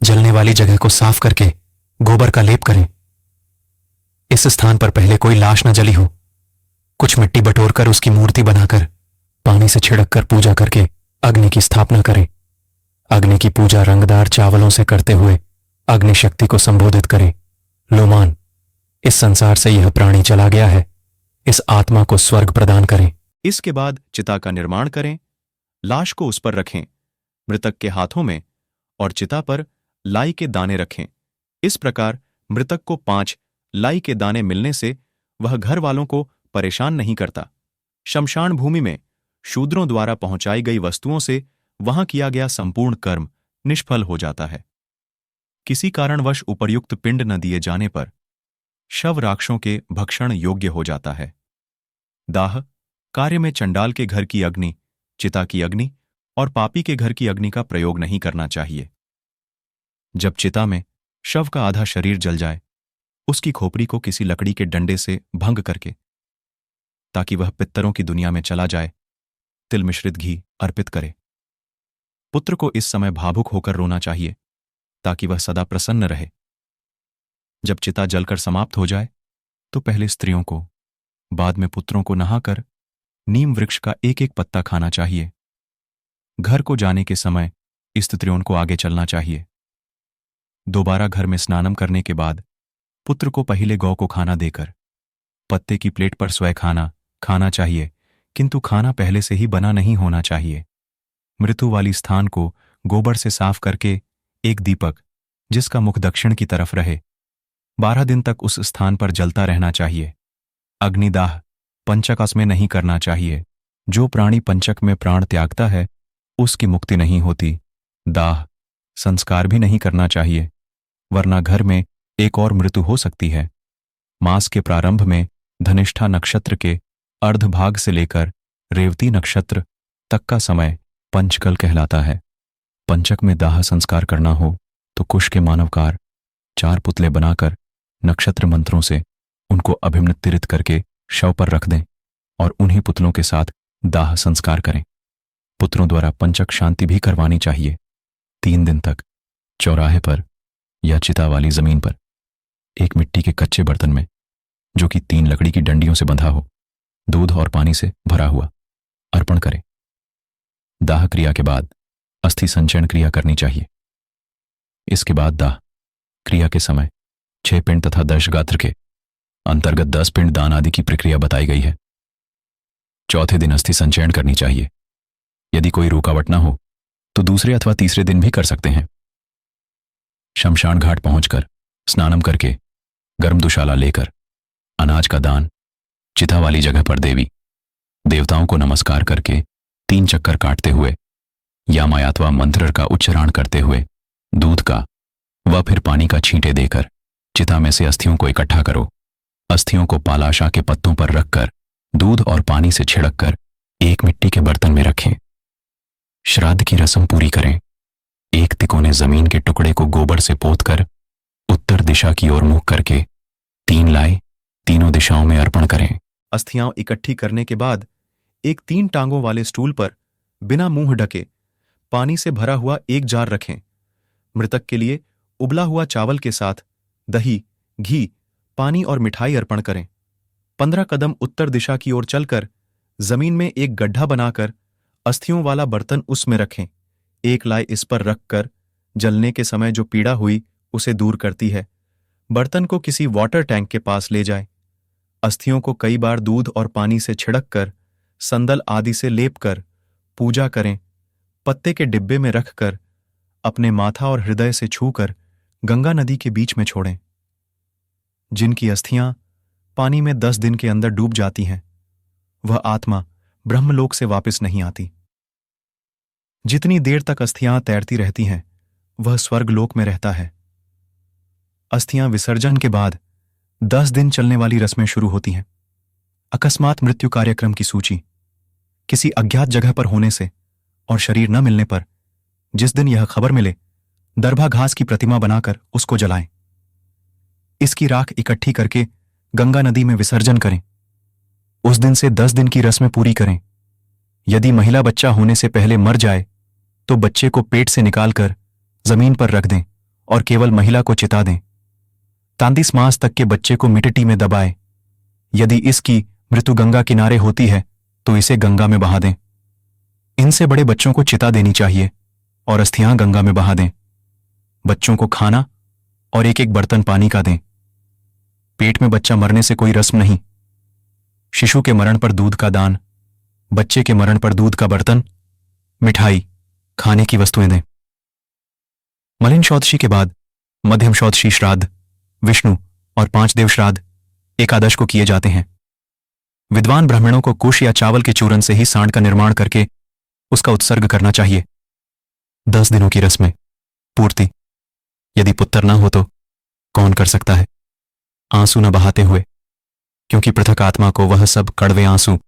जलने वाली जगह को साफ करके गोबर का लेप करें। इस स्थान पर पहले कोई लाश न जली हो। कुछ मिट्टी बटोरकर उसकी मूर्ति बनाकर पानी से छिड़क कर पूजा करके अग्नि की स्थापना करें। अग्नि की पूजा रंगदार चावलों से करते हुए अग्नि शक्ति को संबोधित करें। लोमान, इस संसार से यह प्राणी चला गया है, इस आत्मा को स्वर्ग प्रदान करें। इसके बाद चिता का निर्माण करें, लाश को उस पर रखें, मृतक के हाथों में और चिता पर लाई के दाने रखें। इस प्रकार मृतक को 5 लाई के दाने मिलने से वह घर वालों को परेशान नहीं करता। शमशान भूमि में शूद्रों द्वारा पहुंचाई गई वस्तुओं से वहां किया गया संपूर्ण कर्म निष्फल हो जाता है। किसी कारणवश उपर्युक्त पिंड न दिए जाने पर शव राक्षों के भक्षण योग्य हो जाता है। दाह कार्य में चंडाल के घर की अग्नि, चिता की अग्नि और पापी के घर की अग्नि का प्रयोग नहीं करना चाहिए। जब चिता में शव का आधा शरीर जल जाए, उसकी खोपड़ी को किसी लकड़ी के डंडे से भंग करके, ताकि वह पितरों की दुनिया में चला जाए, तिल मिश्रित घी अर्पित करे। पुत्र को इस समय भावुक होकर रोना चाहिए, ताकि वह सदा प्रसन्न रहे। जब चिता जलकर समाप्त हो जाए, तो पहले स्त्रियों को, बाद में पुत्रों को नहाकर नीम वृक्ष का एक एक पत्ता खाना चाहिए। घर को जाने के समय स्त्रियों को आगे चलना चाहिए। दोबारा घर में स्नानम करने के बाद पुत्र को पहले गौ को खाना देकर पत्ते की प्लेट पर स्वयं खाना चाहिए, किंतु खाना पहले से ही बना नहीं होना चाहिए। मृत्यु वाली स्थान को गोबर से साफ करके एक दीपक, जिसका मुख दक्षिण की तरफ रहे, 12 दिन तक उस स्थान पर जलता रहना चाहिए। अग्निदाह पंचक में नहीं करना चाहिए। जो प्राणी पंचक में प्राण त्यागता है उसकी मुक्ति नहीं होती। दाह संस्कार भी नहीं करना चाहिए, वरना घर में एक और मृत्यु हो सकती है। मास के प्रारंभ में धनिष्ठा नक्षत्र के अर्धभाग से लेकर रेवती नक्षत्र तक का समय पंचकल कहलाता है। पंचक में दाह संस्कार करना हो तो कुश के मानवकार 4 पुतले बनाकर नक्षत्र मंत्रों से उनको अभिमृत्तिरित करके शव पर रख दें और उन्हीं पुतलों के साथ दाह संस्कार करें। पुत्रों द्वारा पंचक शांति भी करवानी चाहिए। 3 दिन तक चौराहे पर या चिता वाली जमीन पर एक मिट्टी के कच्चे बर्तन में, जो कि 3 लकड़ी की डंडियों से बंधा हो, दूध और पानी से भरा हुआ अर्पण करें। दाह क्रिया के बाद अस्थि संचयन क्रिया करनी चाहिए। इसके बाद दाह क्रिया के समय 6 पिंड तथा 10 गात्र के अंतर्गत 10 पिंड दान आदि की प्रक्रिया बताई गई है। चौथे दिन अस्थि संचयन करनी चाहिए। यदि कोई रुकावट ना हो तो दूसरे अथवा तीसरे दिन भी कर सकते हैं। शमशान घाट पहुंचकर स्नानम करके गर्म दुशाला लेकर अनाज का दान चिता वाली जगह पर देवी देवताओं को नमस्कार करके 3 चक्कर काटते हुए या मायात्वा मंत्र का उच्चारण करते हुए दूध का व फिर पानी का छींटे देकर चिता में से अस्थियों को इकट्ठा करो। अस्थियों को पालाशा के पत्तों पर रखकर दूध और पानी से छिड़ककर एक मिट्टी के बर्तन में रखें। श्राद्ध की रस्म पूरी करें। एक तिकोने जमीन के टुकड़े को गोबर से पोतकर उत्तर दिशा की ओर मुख करके 3 लाए तीनों दिशाओं में अर्पण करें। अस्थियां इकट्ठी करने के बाद एक 3 टांगों वाले स्टूल पर बिना मुंह ढके पानी से भरा हुआ एक जार रखें। मृतक के लिए उबला हुआ चावल के साथ दही, घी, पानी और मिठाई अर्पण करें। 15 कदम उत्तर दिशा की ओर चलकर जमीन में एक गड्ढा बनाकर अस्थियों वाला बर्तन उसमें रखें। एक लाई इस पर रखकर जलने के समय जो पीड़ा हुई उसे दूर करती है। बर्तन को किसी वाटर टैंक के पास ले जाएं। अस्थियों को कई बार दूध और पानी से छिड़क कर, संदल आदि से लेप कर पूजा करें। पत्ते के डिब्बे में रखकर अपने माथा और हृदय से छूकर गंगा नदी के बीच में छोड़ें। जिनकी अस्थियां पानी में 10 दिन के अंदर डूब जाती हैं, वह आत्मा ब्रह्मलोक से वापस नहीं आती। जितनी देर तक अस्थियां तैरती रहती हैं, वह स्वर्गलोक में रहता है। अस्थियां विसर्जन के बाद 10 दिन चलने वाली रस्में शुरू होती हैं। अकस्मात मृत्यु कार्यक्रम की सूची, किसी अज्ञात जगह पर होने से और शरीर न मिलने पर जिस दिन यह खबर मिले, दरभा घास की प्रतिमा बनाकर उसको जलाएं। इसकी राख इकट्ठी करके गंगा नदी में विसर्जन करें। उस दिन से 10 दिन की रस्में पूरी करें। यदि महिला बच्चा होने से पहले मर जाए तो बच्चे को पेट से निकालकर जमीन पर रख दें और केवल महिला को चिता दें। 33 मास तक के बच्चे को मिट्टी में दबाएं। यदि इसकी मृत्यु गंगा किनारे होती है तो इसे गंगा में बहा दें। इनसे बड़े बच्चों को चिता देनी चाहिए और अस्थियां गंगा में बहा दें। बच्चों को खाना और एक एक बर्तन पानी का दें। पेट में बच्चा मरने से कोई रस्म नहीं। शिशु के मरण पर दूध का दान, बच्चे के मरण पर दूध का बर्तन, मिठाई, खाने की वस्तुएं दें। मलिन शौदशी के बाद मध्यम शौदशी श्राद्ध, विष्णु और 5 देव श्राद्ध एकादश को किए जाते हैं। विद्वान ब्राह्मणों को कुश या चावल के चूरन से ही सांड का निर्माण करके उसका उत्सर्ग करना चाहिए। 10 दिनों की रस्में पूर्ति। यदि पुत्र ना हो तो कौन कर सकता है? आंसू न बहाते हुए, क्योंकि पृथक आत्मा को वह सब कड़वे आंसू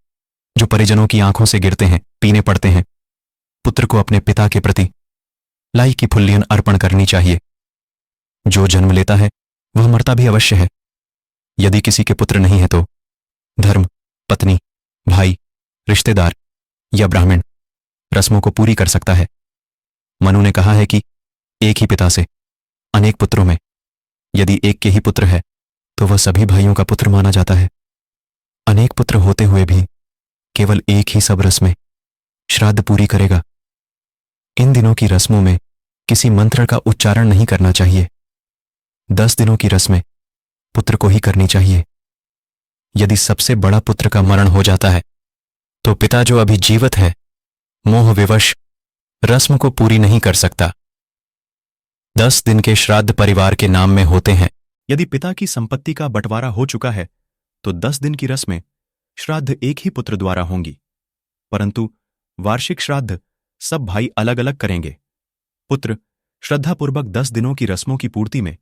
जो परिजनों की आंखों से गिरते हैं पीने पड़ते हैं। पुत्र को अपने पिता के प्रति लाई की फुल्लियन अर्पण करनी चाहिए। जो जन्म लेता है वह मरता भी अवश्य है। यदि किसी के पुत्र नहीं है तो धर्म, पत्नी, भाई, रिश्तेदार या ब्राह्मण रस्मों को पूरी कर सकता है। मनु ने कहा है कि एक ही पिता से अनेक पुत्रों में यदि एक के ही पुत्र है तो वह सभी भाइयों का पुत्र माना जाता है। अनेक पुत्र होते हुए भी केवल एक ही सब रस्में श्राद्ध पूरी करेगा। इन दिनों की रस्मों में किसी मंत्र का उच्चारण नहीं करना चाहिए। 10 दिनों की रस्में पुत्र को ही करनी चाहिए। यदि सबसे बड़ा पुत्र का मरण हो जाता है तो पिता जो अभी जीवित है मोह विवश रस्म को पूरी नहीं कर सकता। 10 दिन के श्राद्ध परिवार के नाम में होते हैं। यदि पिता की संपत्ति का बंटवारा हो चुका है तो 10 दिन की रस्में श्राद्ध एक ही पुत्र द्वारा होंगी, परंतु वार्षिक श्राद्ध सब भाई अलग अलग करेंगे। पुत्र श्रद्धापूर्वक 10 दिनों की रस्मों की पूर्ति में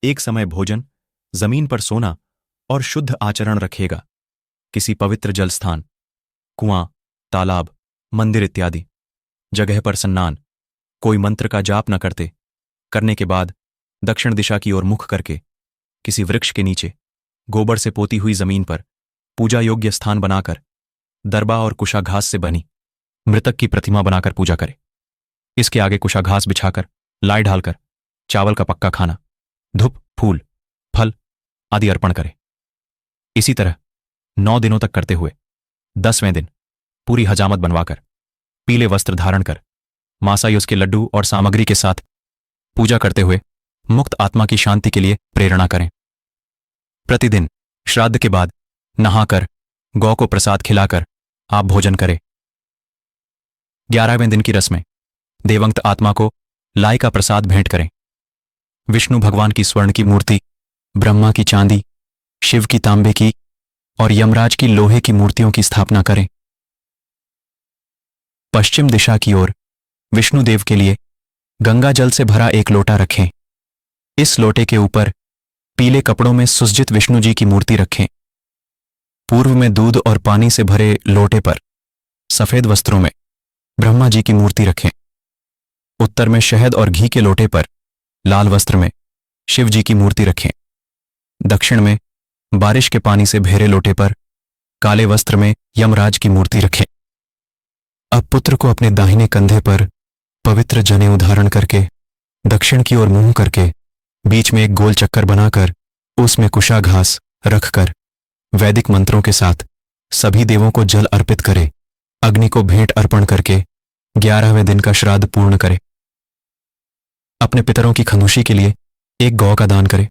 एक समय भोजन, जमीन पर सोना और शुद्ध आचरण रखेगा। किसी पवित्र जल स्थान, कुआं, तालाब, मंदिर इत्यादि जगह पर स्नान, कोई मंत्र का जाप न करने के बाद दक्षिण दिशा की ओर मुख करके किसी वृक्ष के नीचे गोबर से पोती हुई जमीन पर पूजा योग्य स्थान बनाकर दरबा और कुशा घास से बनी मृतक की प्रतिमा बनाकर पूजा करे। इसके आगे कुशा घास बिछाकर लाई ढालकर चावल का पक्का खाना, धूप, फूल, फल आदि अर्पण करे। इसी तरह 9 दिनों तक करते हुए 10वें दिन पूरी हजामत बनवाकर पीले वस्त्र धारण कर मासायुस के लड्डू और सामग्री के साथ पूजा करते हुए मुक्त आत्मा की शांति के लिए प्रेरणा करें। प्रतिदिन श्राद्ध के बाद नहाकर गौ को प्रसाद खिलाकर आप भोजन करें। 11वें दिन की रस्में देवंक्त आत्मा को लाई का प्रसाद भेंट करें। विष्णु भगवान की स्वर्ण की मूर्ति, ब्रह्मा की चांदी, शिव की तांबे की और यमराज की लोहे की मूर्तियों की स्थापना करें। पश्चिम दिशा की ओर विष्णुदेव के लिए गंगा जल से भरा एक लोटा रखें। इस लोटे के ऊपर पीले कपड़ों में सुसज्जित विष्णु जी की मूर्ति रखें। पूर्व में दूध और पानी से भरे लोटे पर सफेद वस्त्रों में ब्रह्मा जी की मूर्ति रखें। उत्तर में शहद और घी के लोटे पर लाल वस्त्र में शिव जी की मूर्ति रखें। दक्षिण में बारिश के पानी से भेरे लोटे पर काले वस्त्र में यमराज की मूर्ति रखें। अब पुत्र को अपने दाहिने कंधे पर पवित्र जनेऊ धारण करके दक्षिण की ओर मुंह करके बीच में एक गोल चक्कर बनाकर उसमें कुशा घास रखकर वैदिक मंत्रों के साथ सभी देवों को जल अर्पित करे। अग्नि को भेंट अर्पण करके 11वें दिन का श्राद्ध पूर्ण करे। अपने पितरों की खनुशी के लिए एक गौ का दान करे।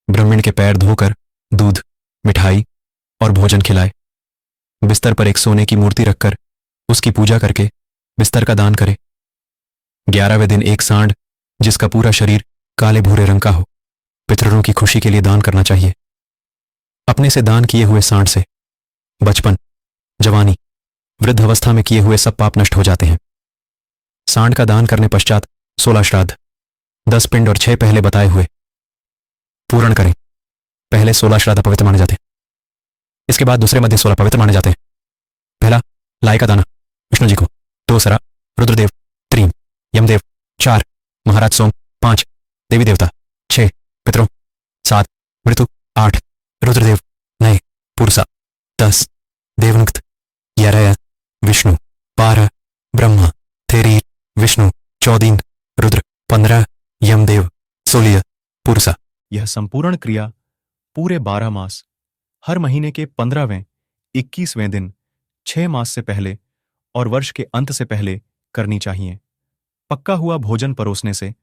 ब्राह्मण के पैर धोकर दूध, मिठाई और भोजन खिलाए। बिस्तर पर एक सोने की मूर्ति रखकर उसकी पूजा करके बिस्तर का दान करे। 11वें दिन एक सांड जिसका पूरा शरीर काले भूरे रंग का हो पितरों की खुशी के लिए दान करना चाहिए। अपने से दान किए हुए सांड से बचपन, जवानी, वृद्ध अवस्था में किए हुए सब पाप नष्ट हो जाते हैं। सांड का दान करने पश्चात 16 श्राद्ध, 10 पिंड और 6 पहले बताए हुए पूर्ण करें। पहले 16 श्राद्ध पवित्र माने जाते हैं। इसके बाद दूसरे मध्य 16 पवित्र माने जाते हैं। पहला, लाई का दाना विष्णु जी को। दूसरा, रुद्रदेव। 3, यमदेव। 4, महाराज सोम। 5, देवी देवता। 6, पितरों। 7, मृत्यु। 8, रुद्रदेव। 9, पुरुषा। 10, देवनुक्त। 11, विष्णु। 12, ब्रह्मा। 13, विष्णु। 14, रुद्र। 15, यमदेव। 16, पुरुषा। यह संपूर्ण क्रिया पूरे 12 मास, हर महीने के 15वें, 21वें दिन, 6 मास से पहले और वर्ष के अंत से पहले करनी चाहिए। पक्का हुआ भोजन परोसने से,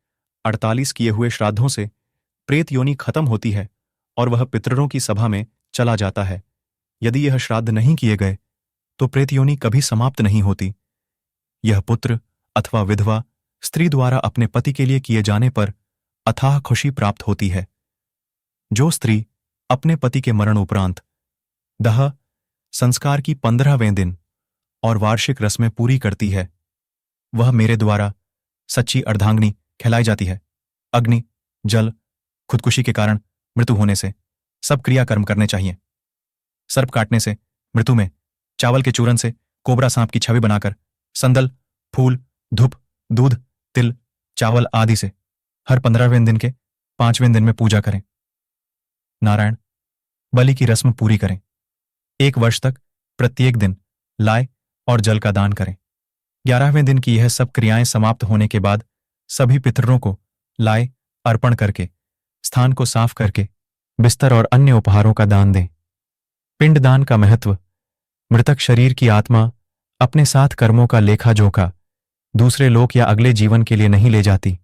48 किए हुए श्राद्धों से प्रेत योनि खत्म होती है और वह पितरों की सभा में चला जाता है। यदि यह श्राद्ध नहीं किए गए तो प्रेत योनि कभी समाप्त नहीं होती। यह पुत्र अथवा विधवा स्त्री द्वारा अपने पति के लिए किए जाने पर अथाह खुशी प्राप्त होती है। जो स्त्री अपने पति के मरण उपरांत दाह संस्कार की 15वें दिन और वार्षिक रस्में पूरी करती है, वह मेरे द्वारा सच्ची अर्धांगिनी कहलाई जाती है। अग्नि, जल, खुदकुशी के कारण मृत्यु होने से सब क्रियाकर्म करने चाहिए। सर्प काटने से मृत्यु में चावल के चूरन से कोबरा सांप की छवि बनाकर संदल, फूल, धूप, दूध, तिल, चावल आदि से हर 15वें दिन के 5वें दिन में पूजा करें। नारायण, बलि की रस्म पूरी करें। 1 वर्ष तक प्रत्येक दिन लाय और जल का दान करें। 11वें दिन की यह सब क्रियाएं समाप्त होने के बाद सभी पितरों को लाय अर्पण करके, स्थान को साफ करके, बिस्तर और अन्य उपहारों का दान दें। पिंडदान का महत्व। मृतक शरीर की आत्मा अपने साथ कर्मों का लेखा जोखा दूसरे लोक या अगले जीवन के लिए नहीं ले जाती।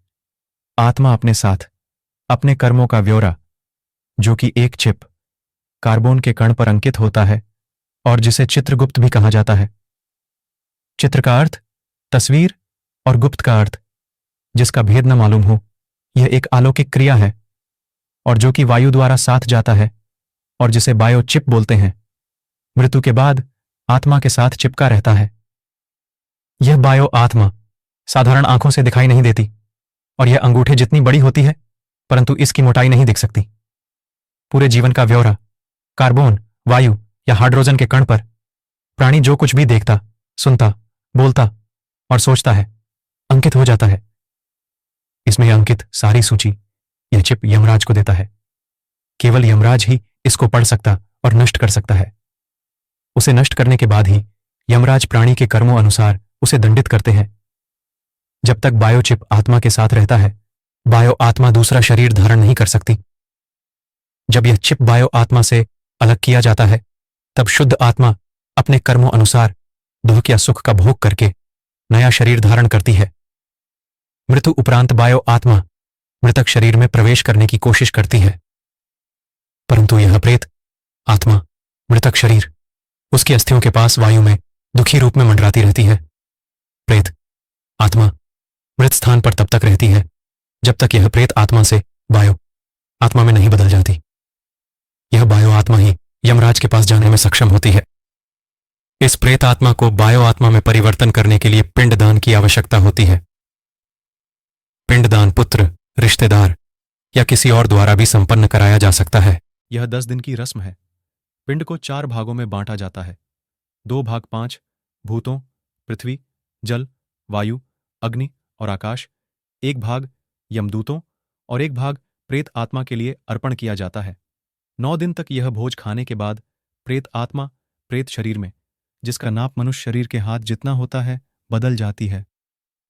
आत्मा अपने साथ अपने कर्मों का ब्यौरा, जो कि एक चिप कार्बन के कण पर अंकित होता है और जिसे चित्रगुप्त भी कहा जाता है। चित्र का अर्थ तस्वीर और गुप्त का अर्थ जिसका भेद न मालूम हो। यह एक अलौकिक क्रिया है और जो कि वायु द्वारा साथ जाता है और जिसे बायो चिप बोलते हैं। मृत्यु के बाद आत्मा के साथ चिपका रहता है। यह बायो आत्मा साधारण आंखों से दिखाई नहीं देती और यह अंगूठे जितनी बड़ी होती है, परंतु इसकी मोटाई नहीं दिख सकती। पूरे जीवन का ब्यौरा कार्बन, वायु या हाइड्रोजन के कण पर प्राणी जो कुछ भी देखता, सुनता, बोलता और सोचता है, अंकित हो जाता है। इसमें यह अंकित सारी सूची यह चिप यमराज को देता है। केवल यमराज ही इसको पढ़ सकता और नष्ट कर सकता है। उसे नष्ट करने के बाद ही यमराज प्राणी के कर्मों अनुसार उसे दंडित करते हैं। जब तक बायोचिप आत्मा के साथ रहता है, बायो आत्मा दूसरा शरीर धारण नहीं कर सकती। जब यह चिप बायो आत्मा से अलग किया जाता है, तब शुद्ध आत्मा अपने कर्मों अनुसार दुख या सुख का भोग करके नया शरीर धारण करती है। मृत्यु उपरांत बायो आत्मा मृतक शरीर में प्रवेश करने की कोशिश करती है, परंतु यह प्रेत आत्मा मृतक शरीर उसकी अस्थियों के पास वायु में दुखी रूप में मंडराती रहती है। प्रेत आत्मा मृत स्थान पर तब तक रहती है जब तक यह प्रेत आत्मा से बायो आत्मा में नहीं बदल जाती। यह बायो आत्मा ही यमराज के पास जाने में सक्षम होती है। इस प्रेत आत्मा को बायो आत्मा में परिवर्तन करने के लिए पिंडदान की आवश्यकता होती है। पिंडदान पुत्र, रिश्तेदार या किसी और द्वारा भी संपन्न कराया जा सकता है। यह 10 दिन की रस्म है। पिंड को 4 भागों में बांटा जाता है। 2 भाग 5 भूतों, पृथ्वी, जल, वायु, अग्नि और आकाश, 1 भाग यमदूतों और 1 भाग प्रेत आत्मा के लिए अर्पण किया जाता है। 9 दिन तक यह भोज खाने के बाद प्रेत आत्मा प्रेत शरीर में, जिसका नाप मनुष्य शरीर के हाथ जितना होता है, बदल जाती है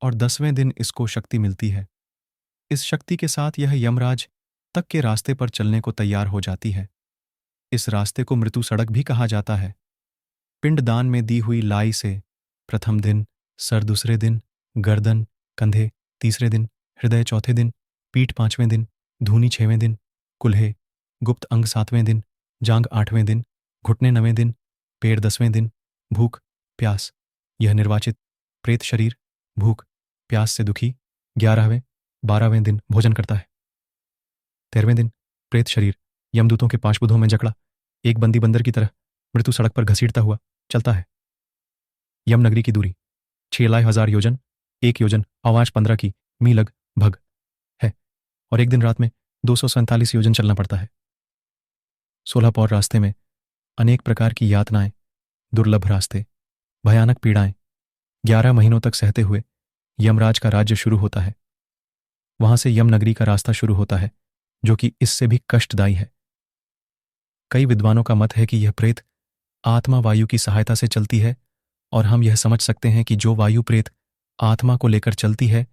और 10वें दिन इसको शक्ति मिलती है। इस शक्ति के साथ यह यमराज तक के रास्ते पर चलने को तैयार हो जाती है। इस रास्ते को मृत्यु सड़क भी कहा जाता है। पिंडदान में दी हुई लाई से प्रथम दिन, सर दूसरे दिन, गर्दन, कंधे तीसरे दिन, हृदय चौथे दिन, पीठ 5वें दिन, धूनी 6वें दिन, कुल्हे गुप्त अंग 7वें दिन, जांग 8वें दिन, घुटने 9वें दिन, पैर 10वें दिन, भूख प्यास यह निर्वाचित प्रेत शरीर भूख प्यास से दुखी 11वें 12वें दिन भोजन करता है। 13वें दिन प्रेत शरीर यमदूतों के पाशबुद्धों में जकड़ा एक बंदी बंदर की तरह मृत्यु सड़क पर घसीटता हुआ चलता है। यम नगरी की दूरी 6,000 योजन, 1 योजन आवाज 15 की मी लगभग है और एक दिन रात में 247 योजन चलना पड़ता है। 16 पौर रास्ते में अनेक प्रकार की यातनाएं, दुर्लभ रास्ते, भयानक पीड़ाएं 11 महीनों तक सहते हुए यमराज का राज्य शुरू होता है। वहां से यम नगरी का रास्ता शुरू होता है, जो कि इससे भी कष्टदायी है। कई विद्वानों का मत है कि यह प्रेत आत्मा वायु की सहायता से चलती है, और हम यह समझ सकते हैं कि जो वायु प्रेत आत्मा को लेकर चलती है,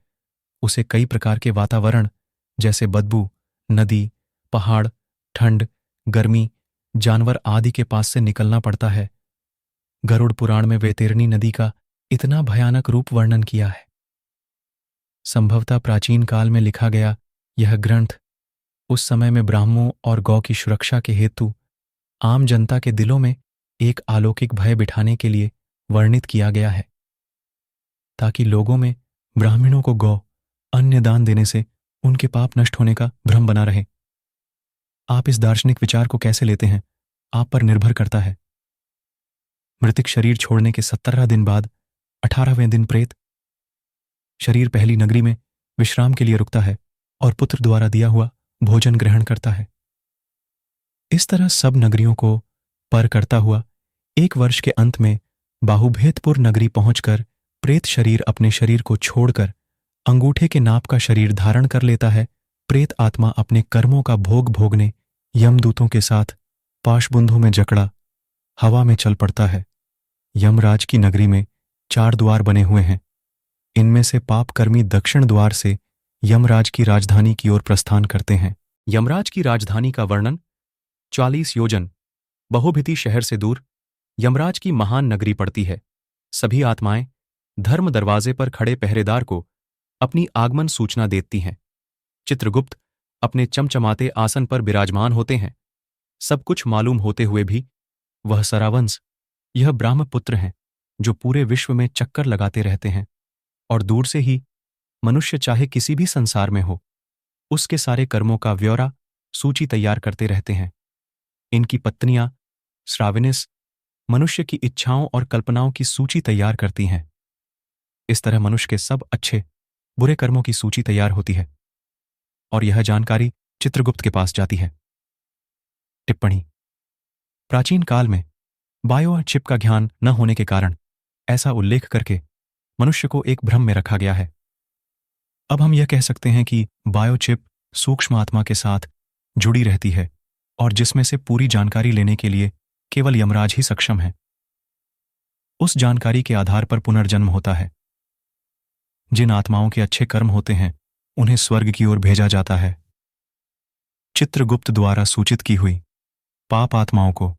उसे कई प्रकार के वातावरण जैसे बदबू, नदी, पहाड़, ठंड, गर्मी, जानवर आदि के पास से निकलना पड़ता है। गरुड़ पुराण में वैतरणी नदी का इतना भयानक रूप वर्णन किया है। संभवतः प्राचीन काल में लिखा गया यह ग्रंथ उस समय में ब्राह्मणों और गौ की सुरक्षा के हेतु आम जनता के दिलों में एक अलौकिक भय बिठाने के लिए वर्णित किया गया है, ताकि लोगों में ब्राह्मणों को गौ अन्य दान देने से उनके पाप नष्ट होने का भ्रम बना रहे। आप इस दार्शनिक विचार को कैसे लेते हैं, आप पर निर्भर करता है। मृतिक शरीर छोड़ने के 17 दिन बाद 18वें दिन प्रेत शरीर पहली नगरी में विश्राम के लिए रुकता है और पुत्र द्वारा दिया हुआ भोजन ग्रहण करता है। इस तरह सब नगरियों को पर करता हुआ 1 वर्ष के अंत में बाहुभेदपुर नगरी पहुंचकर प्रेत शरीर अपने शरीर को छोड़कर अंगूठे के नाप का शरीर धारण कर लेता है। प्रेत आत्मा अपने कर्मों का भोग भोगने यमदूतों के साथ पाशबुंदों में जकड़ा हवा में चल पड़ता है। यमराज की नगरी में 4 द्वार बने हुए हैं। इनमें से पापकर्मी दक्षिण द्वार से यमराज की राजधानी की ओर प्रस्थान करते हैं। यमराज की राजधानी का वर्णन 40 योजन बहुभिति शहर से दूर यमराज की महान नगरी पड़ती है। सभी आत्माएं धर्म दरवाजे पर खड़े पहरेदार को अपनी आगमन सूचना देती हैं। चित्रगुप्त अपने चमचमाते आसन पर विराजमान होते हैं। सब कुछ मालूम होते हुए भी वह सरावंश, यह ब्राह्मपुत्र हैं जो पूरे विश्व में चक्कर लगाते रहते हैं, और दूर से ही मनुष्य चाहे किसी भी संसार में हो, उसके सारे कर्मों का ब्यौरा सूची तैयार करते रहते हैं। इनकी पत्नियां श्रावणिस मनुष्य की इच्छाओं और कल्पनाओं की सूची तैयार करती हैं। इस तरह मनुष्य के सब अच्छे बुरे कर्मों की सूची तैयार होती है, और यह जानकारी चित्रगुप्त के पास जाती है। टिप्पणी: प्राचीन काल में बायोचिप का ज्ञान न होने के कारण ऐसा उल्लेख करके मनुष्य को एक भ्रम में रखा गया है। अब हम यह कह सकते हैं कि बायोचिप सूक्ष्म आत्मा के साथ जुड़ी रहती है, और जिसमें से पूरी जानकारी लेने के लिए केवल यमराज ही सक्षम है। उस जानकारी के आधार पर पुनर्जन्म होता है। जिन आत्माओं के अच्छे कर्म होते हैं उन्हें स्वर्ग की ओर भेजा जाता है। चित्रगुप्त द्वारा सूचित की हुई पाप आत्माओं को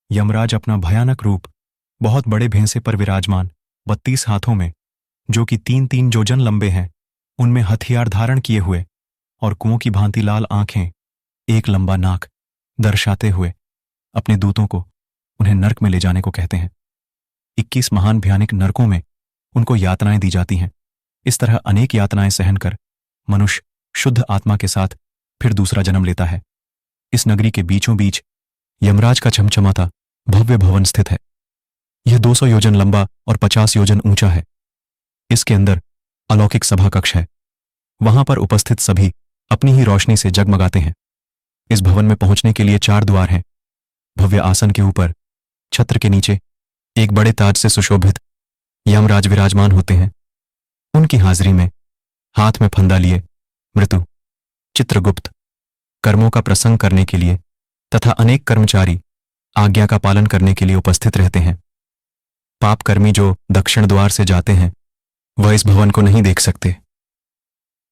यमराज अपना भयानक रूप बहुत बड़े भैंसे पर विराजमान 32 हाथों में, जो कि 3-3 योजन लंबे हैं, उनमें हथियार धारण किए हुए और कुओं की भांति लाल आंखें, एक लंबा नाक दर्शाते हुए अपने दूतों को उन्हें नरक में ले जाने को कहते हैं। 21 महान भयानक नरकों में उनको यातनाएं दी जाती हैं। इस तरह अनेक यातनाएं सहन कर मनुष्य शुद्ध आत्मा के साथ फिर दूसरा जन्म लेता है। इस नगरी के बीचों बीच यमराज का चमचमाता भव्य भवन स्थित है। यह 200 योजन लंबा और 50 योजन ऊंचा है। इसके अंदर अलौकिक सभा कक्ष है। वहां पर उपस्थित सभी अपनी ही रोशनी से जगमगाते हैं। इस भवन में पहुंचने के लिए 4 द्वार हैं। भव्य आसन के ऊपर छत्र के नीचे एक बड़े ताज से सुशोभित यमराज विराजमान होते हैं। उनकी हाजिरी में हाथ में फंदा लिए मृत्यु, चित्रगुप्त कर्मों का प्रसंग करने के लिए तथा अनेक कर्मचारी आज्ञा का पालन करने के लिए उपस्थित रहते हैं। पापकर्मी जो दक्षिण द्वार से जाते हैं वह इस भवन को नहीं देख सकते।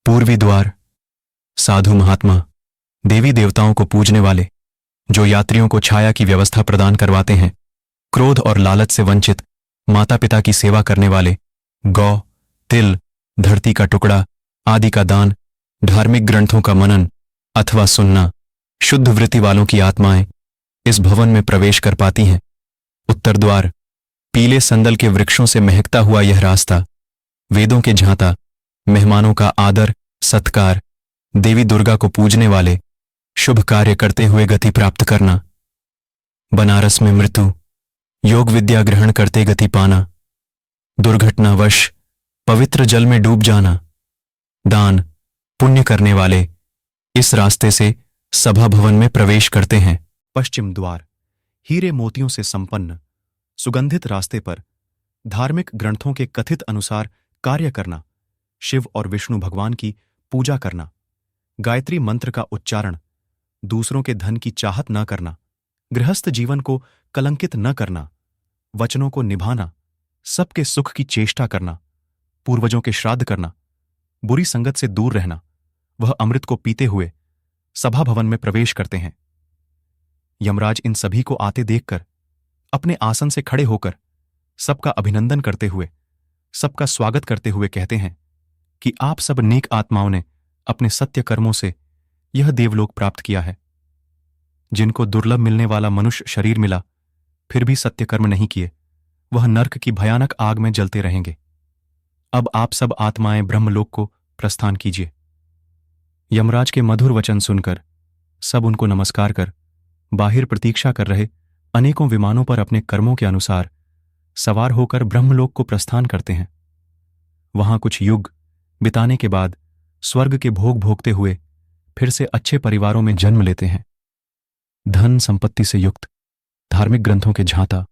पूर्वी द्वार साधु महात्मा, देवी देवताओं को पूजने वाले, जो यात्रियों को छाया की व्यवस्था प्रदान करवाते हैं, क्रोध और लालच से वंचित माता पिता की सेवा करने वाले, गौ, तिल, धरती का टुकड़ा आदि का दान, धार्मिक ग्रंथों का मनन अथवा सुनना, शुद्ध वृत्ति वालों की आत्माएं इस भवन में प्रवेश कर पाती हैं। उत्तर द्वार पीले संदल के वृक्षों से महकता हुआ यह रास्ता वेदों के झांता, मेहमानों का आदर सत्कार, देवी दुर्गा को पूजने वाले, शुभ कार्य करते हुए गति प्राप्त करना, बनारस में मृत्यु, योग विद्या ग्रहण करते गति पाना, दुर्घटनावश पवित्र जल में डूब जाना, दान पुण्य करने वाले इस रास्ते से सभा भवन में प्रवेश करते हैं। पश्चिम द्वार हीरे मोतियों से संपन्न सुगंधित रास्ते पर धार्मिक ग्रंथों के कथित अनुसार कार्य करना, शिव और विष्णु भगवान की पूजा करना, गायत्री मंत्र का उच्चारण, दूसरों के धन की चाहत न करना, गृहस्थ जीवन को कलंकित न करना, वचनों को निभाना, सबके सुख की चेष्टा करना, पूर्वजों के श्राद्ध करना, बुरी संगत से दूर रहना, वह अमृत को पीते हुए सभा भवन में प्रवेश करते हैं। यमराज इन सभी को आते देखकर अपने आसन से खड़े होकर सबका अभिनंदन करते हुए, सबका स्वागत करते हुए कहते हैं कि आप सब नेक आत्माओं ने अपने सत्य कर्मों से यह देवलोक प्राप्त किया है। जिनको दुर्लभ मिलने वाला मनुष्य शरीर मिला, फिर भी सत्य कर्म नहीं किए, वह नर्क की भयानक आग में जलते रहेंगे। अब आप सब आत्माएं ब्रह्मलोक को प्रस्थान कीजिए। यमराज के मधुर वचन सुनकर सब उनको नमस्कार कर बाहिर प्रतीक्षा कर रहे अनेकों विमानों पर अपने कर्मों के अनुसार सवार होकर ब्रह्मलोक को प्रस्थान करते हैं। वहां कुछ युग बिताने के बाद स्वर्ग के भोग भोगते हुए फिर से अच्छे परिवारों में जन्म लेते हैं। धन संपत्ति से युक्त, धार्मिक ग्रंथों के झांता,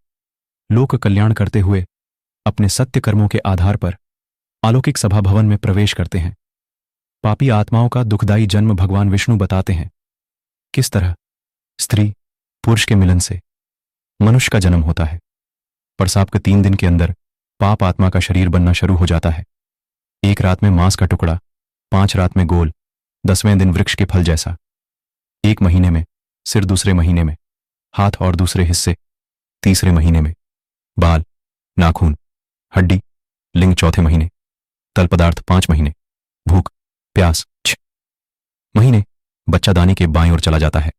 लोक कल्याण करते हुए अपने सत्य कर्मों के आधार पर अलौकिक सभा भवन में प्रवेश करते हैं। पापी आत्माओं का दुखदायी जन्म भगवान विष्णु बताते हैं। किस तरह स्त्री पुरुष के मिलन से मनुष्य का जन्म होता है। प्रसाव के 3 दिन के अंदर पाप आत्मा का शरीर बनना शुरू हो जाता है। 1 रात में मांस का टुकड़ा, 5 रात में गोल, 10वें दिन वृक्ष के फल जैसा। 1 महीने में सिर, दूसरे महीने में हाथ और दूसरे हिस्से, तीसरे महीने में बाल, नाखून, हड्डी, लिंग 4थे महीने, तल पदार्थ 5 महीने, भूख प्यास 6 महीने, बच्चा दानी के बाईं ओर चला जाता है।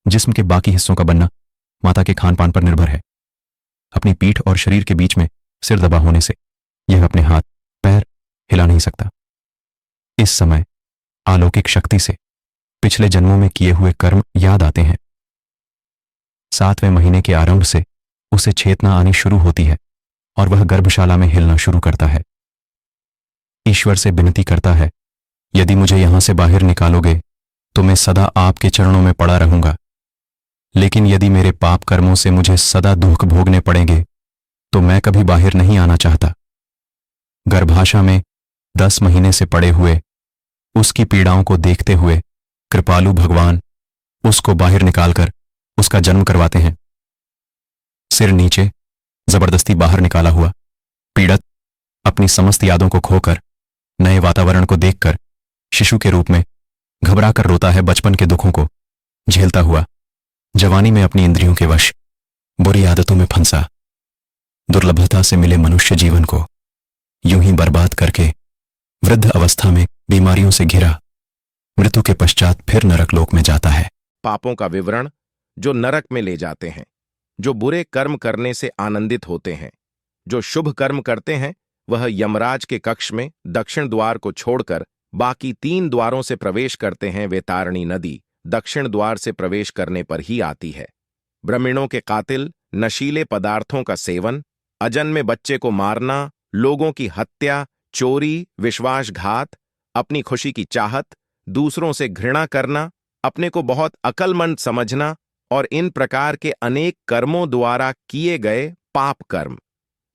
जिस्म के बाकी हिस्सों का बनना माता के खान पान पर निर्भर है। अपनी पीठ और शरीर के बीच में सिर दबा होने से यह अपने हाथ पैर हिला नहीं सकता। इस समय अलौकिक शक्ति से पिछले जन्मों में किए हुए कर्म याद आते हैं। 7वें महीने के आरंभ से उसे चेतना आनी शुरू होती है और वह गर्भशाला में हिलना शुरू करता है। ईश्वर से विनती करता है, यदि मुझे यहां से बाहर निकालोगे तो मैं सदा आपके चरणों में पड़ा रहूंगा, लेकिन यदि मेरे पाप कर्मों से मुझे सदा दुख भोगने पड़ेंगे तो मैं कभी बाहर नहीं आना चाहता। गर्भाशय में 10 महीने से पड़े हुए उसकी पीड़ाओं को देखते हुए कृपालु भगवान उसको बाहर निकालकर उसका जन्म करवाते हैं। सिर नीचे जबरदस्ती बाहर निकाला हुआ पीड़ित अपनी समस्त यादों को खोकर नए वातावरण को देखकर शिशु के रूप में घबरा कर रोता है। बचपन के दुखों को झेलता हुआ जवानी में अपनी इंद्रियों के वश बुरी आदतों में फंसा, दुर्लभता से मिले मनुष्य जीवन को यूं ही बर्बाद करके वृद्ध अवस्था में बीमारियों से घिरा मृत्यु के पश्चात फिर नरक लोक में जाता है। पापों का विवरण जो नरक में ले जाते हैं। जो बुरे कर्म करने से आनंदित होते हैं, जो शुभ कर्म करते हैं, वह यमराज के कक्ष में दक्षिण द्वार को छोड़कर बाकी 3 द्वारों से प्रवेश करते हैं। वे तारणी नदी दक्षिण द्वार से प्रवेश करने पर ही आती है। ब्राह्मणों के कातिल, नशीले पदार्थों का सेवन, अजन्मे बच्चे को मारना, लोगों की हत्या, चोरी, विश्वासघात, अपनी खुशी की चाहत, दूसरों से घृणा करना, अपने को बहुत अक्लमंद समझना और इन प्रकार के अनेक कर्मों द्वारा किए गए पाप कर्म।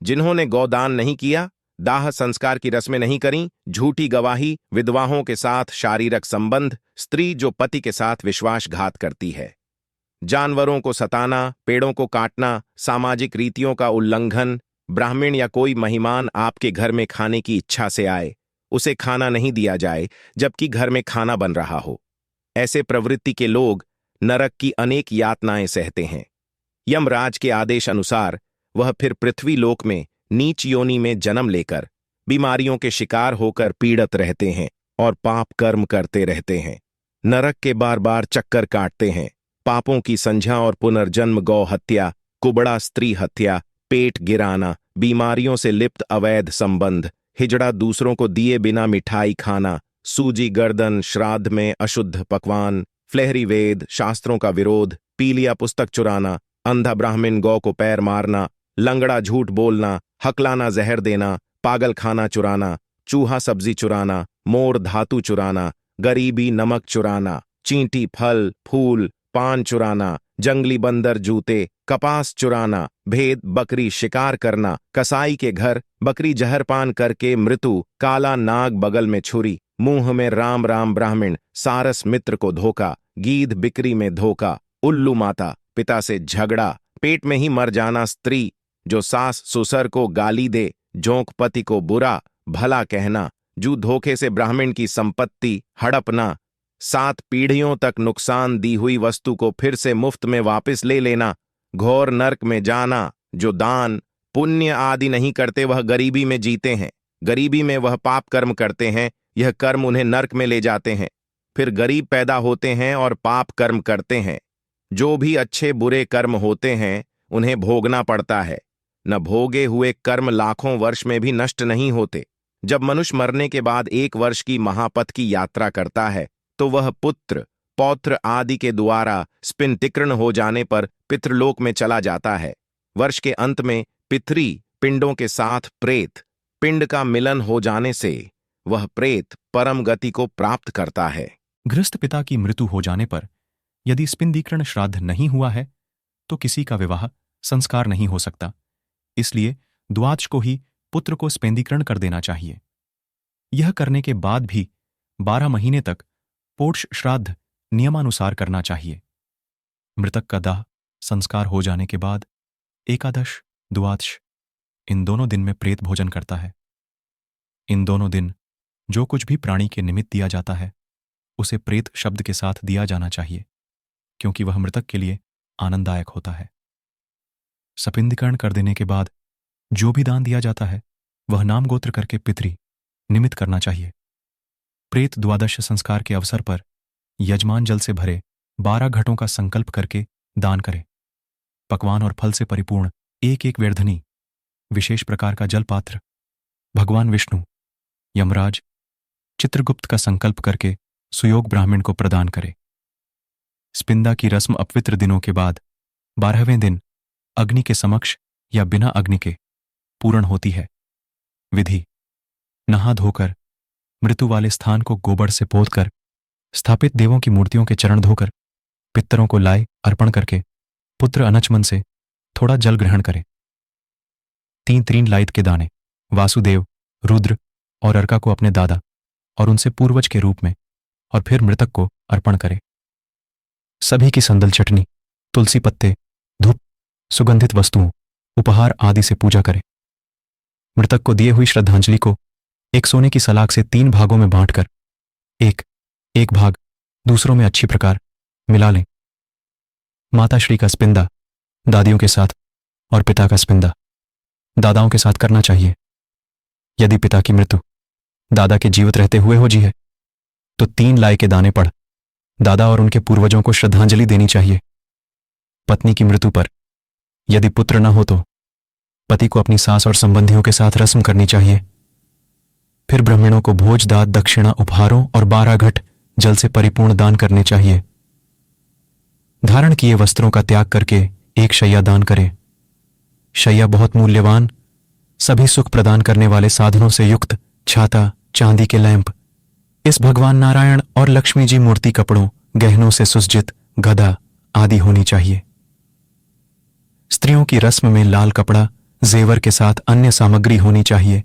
जिन्होंने गौदान नहीं किया, दाह संस्कार की रस्में नहीं करीं, झूठी गवाही, विधवाओं के साथ शारीरिक संबंध, स्त्री जो पति के साथ विश्वासघात करती है, जानवरों को सताना, पेड़ों को काटना, सामाजिक रीतियों का उल्लंघन, ब्राह्मण या कोई मेहमान आपके घर में खाने की इच्छा से आए, उसे खाना नहीं दिया जाए जबकि घर में खाना बन रहा हो, ऐसे प्रवृत्ति के लोग नरक की अनेक यातनाएं सहते हैं। यमराज के आदेश अनुसार वह फिर पृथ्वी लोक में नीच योनि में जन्म लेकर बीमारियों के शिकार होकर पीड़ित रहते हैं और पाप कर्म करते रहते हैं। नरक के बार बार चक्कर काटते हैं। पापों की संझा और पुनर्जन्म, गौ हत्या, कुबड़ा स्त्री हत्या, पेट गिराना, बीमारियों से लिप्त अवैध संबंध, हिजड़ा दूसरों को दिए बिना मिठाई खाना, सूजी गर्दन, श्राद्ध में अशुद्ध पकवान, फ्लेहरी वेद, शास्त्रों का विरोध, पीलिया पुस्तक चुराना, अंधा ब्राह्मण गौ को पैर मारना, लंगड़ा झूठ बोलना, हकलाना जहर देना, पागल खाना चुराना, चूहा सब्जी चुराना, मोर धातु चुराना, गरीबी नमक चुराना, चींटी फल फूल पान चुराना, जंगली बंदर जूते, कपास चुराना, भेद बकरी शिकार करना, कसाई के घर बकरी जहरपान करके मृत्यु, काला नाग बगल में छुरी, मुंह में राम राम ब्राह्मण, सारस मित्र को धोखा, गीध बिक्री में धोखा, उल्लू माता, पिता से झगड़ा, पेट में ही मर जाना स्त्री, जो सास ससुर को गाली दे, जोंक पति को बुरा भला कहना, जू धोखे से ब्राह्मण की संपत्ति हड़पना, 7 पीढ़ियों तक नुकसान दी हुई वस्तु को फिर से मुफ्त में वापस ले लेना, घोर नरक में जाना, जो दान पुण्य आदि नहीं करते वह गरीबी में जीते हैं, गरीबी में वह पाप कर्म करते हैं, यह कर्म उन्हें नरक में ले जाते हैं, फिर गरीब पैदा होते हैं और पाप कर्म करते हैं, जो भी अच्छे बुरे कर्म होते हैं उन्हें भोगना पड़ता है, न भोगे हुए कर्म लाखों वर्ष में भी नष्ट नहीं होते। जब मनुष्य मरने के बाद 1 वर्ष की महापथ की यात्रा करता है तो वह पुत्र पौत्र आदि के द्वारा स्पिंडीकरण हो जाने पर पितृलोक में चला जाता है। वर्ष के अंत में पितरी पिंडों के साथ प्रेत पिंड का मिलन हो जाने से वह प्रेत परम गति को प्राप्त करता है। गृहस्थ पिता की मृत्यु हो जाने पर यदि स्पिंडीकरण श्राद्ध नहीं हुआ है तो किसी का विवाह संस्कार नहीं हो सकता, इसलिए द्वादश को ही पुत्र को स्पेंदीकरण कर देना चाहिए। यह करने के बाद भी 12 महीने तक पोष श्राद्ध नियमानुसार करना चाहिए। मृतक का दाह संस्कार हो जाने के बाद एकादश द्वादश इन दोनों दिन में प्रेत भोजन करता है। इन दोनों दिन जो कुछ भी प्राणी के निमित्त दिया जाता है उसे प्रेत शब्द के साथ दिया जाना चाहिए, क्योंकि वह मृतक के लिए आनंददायक होता है। सपिंदीकरण कर देने के बाद जो भी दान दिया जाता है वह नाम गोत्र करके पितरी निमित्त करना चाहिए। प्रेत द्वादश संस्कार के अवसर पर यजमान जल से भरे 12 घटों का संकल्प करके दान करे। पकवान और फल से परिपूर्ण एक एक वेर्धनी विशेष प्रकार का जल पात्र भगवान विष्णु, यमराज, चित्रगुप्त का संकल्प करके सुयोग ब्राह्मण को प्रदान करे। स्पिंदा की रस्म अपवित्र दिनों के बाद 12वें दिन अग्नि के समक्ष या बिना अग्नि के पूर्ण होती है। विधि: नहा धोकर मृत्यु वाले स्थान को गोबर से पोतकर स्थापित देवों की मूर्तियों के चरण धोकर पितरों को लाए अर्पण करके पुत्र अनचमन से थोड़ा जल ग्रहण करे। 3 लाइत के दाने वासुदेव, रुद्र और अर्का को अपने दादा और उनसे पूर्वज के रूप में और फिर मृतक को अर्पण करे। सभी की संदल चटनी, तुलसी पत्ते, धूप, सुगंधित वस्तुओं, उपहार आदि से पूजा करे। मृतक को दिए हुई श्रद्धांजलि को एक सोने की सलाख से 3 भागों में बांटकर एक भाग दूसरों में अच्छी प्रकार मिला लें। माता श्री का स्पिंदा दादियों के साथ और पिता का स्पिंदा दादाओं के साथ करना चाहिए। यदि पिता की मृत्यु दादा के जीवित रहते हुए हो जी है तो 3 लाए के दाने पढ़ दादा और उनके पूर्वजों को श्रद्धांजलि देनी चाहिए। पत्नी की मृत्यु पर यदि पुत्र न हो तो पति को अपनी सास और संबंधियों के साथ रस्म करनी चाहिए। फिर ब्राह्मणों को भोज, दात, दक्षिणा, उपहारों और 12 घट जल से परिपूर्ण दान करने चाहिए। धारण किए वस्त्रों का त्याग करके एक शैया दान करें। शैया बहुत मूल्यवान, सभी सुख प्रदान करने वाले साधनों से युक्त छाता, चांदी के लैंप, इस भगवान नारायण और लक्ष्मी जी मूर्ति कपड़ों, गहनों से सुसज्जित गदा आदि होनी चाहिए। स्त्रियों की रस्म में लाल कपड़ा, जेवर के साथ अन्य सामग्री होनी चाहिए।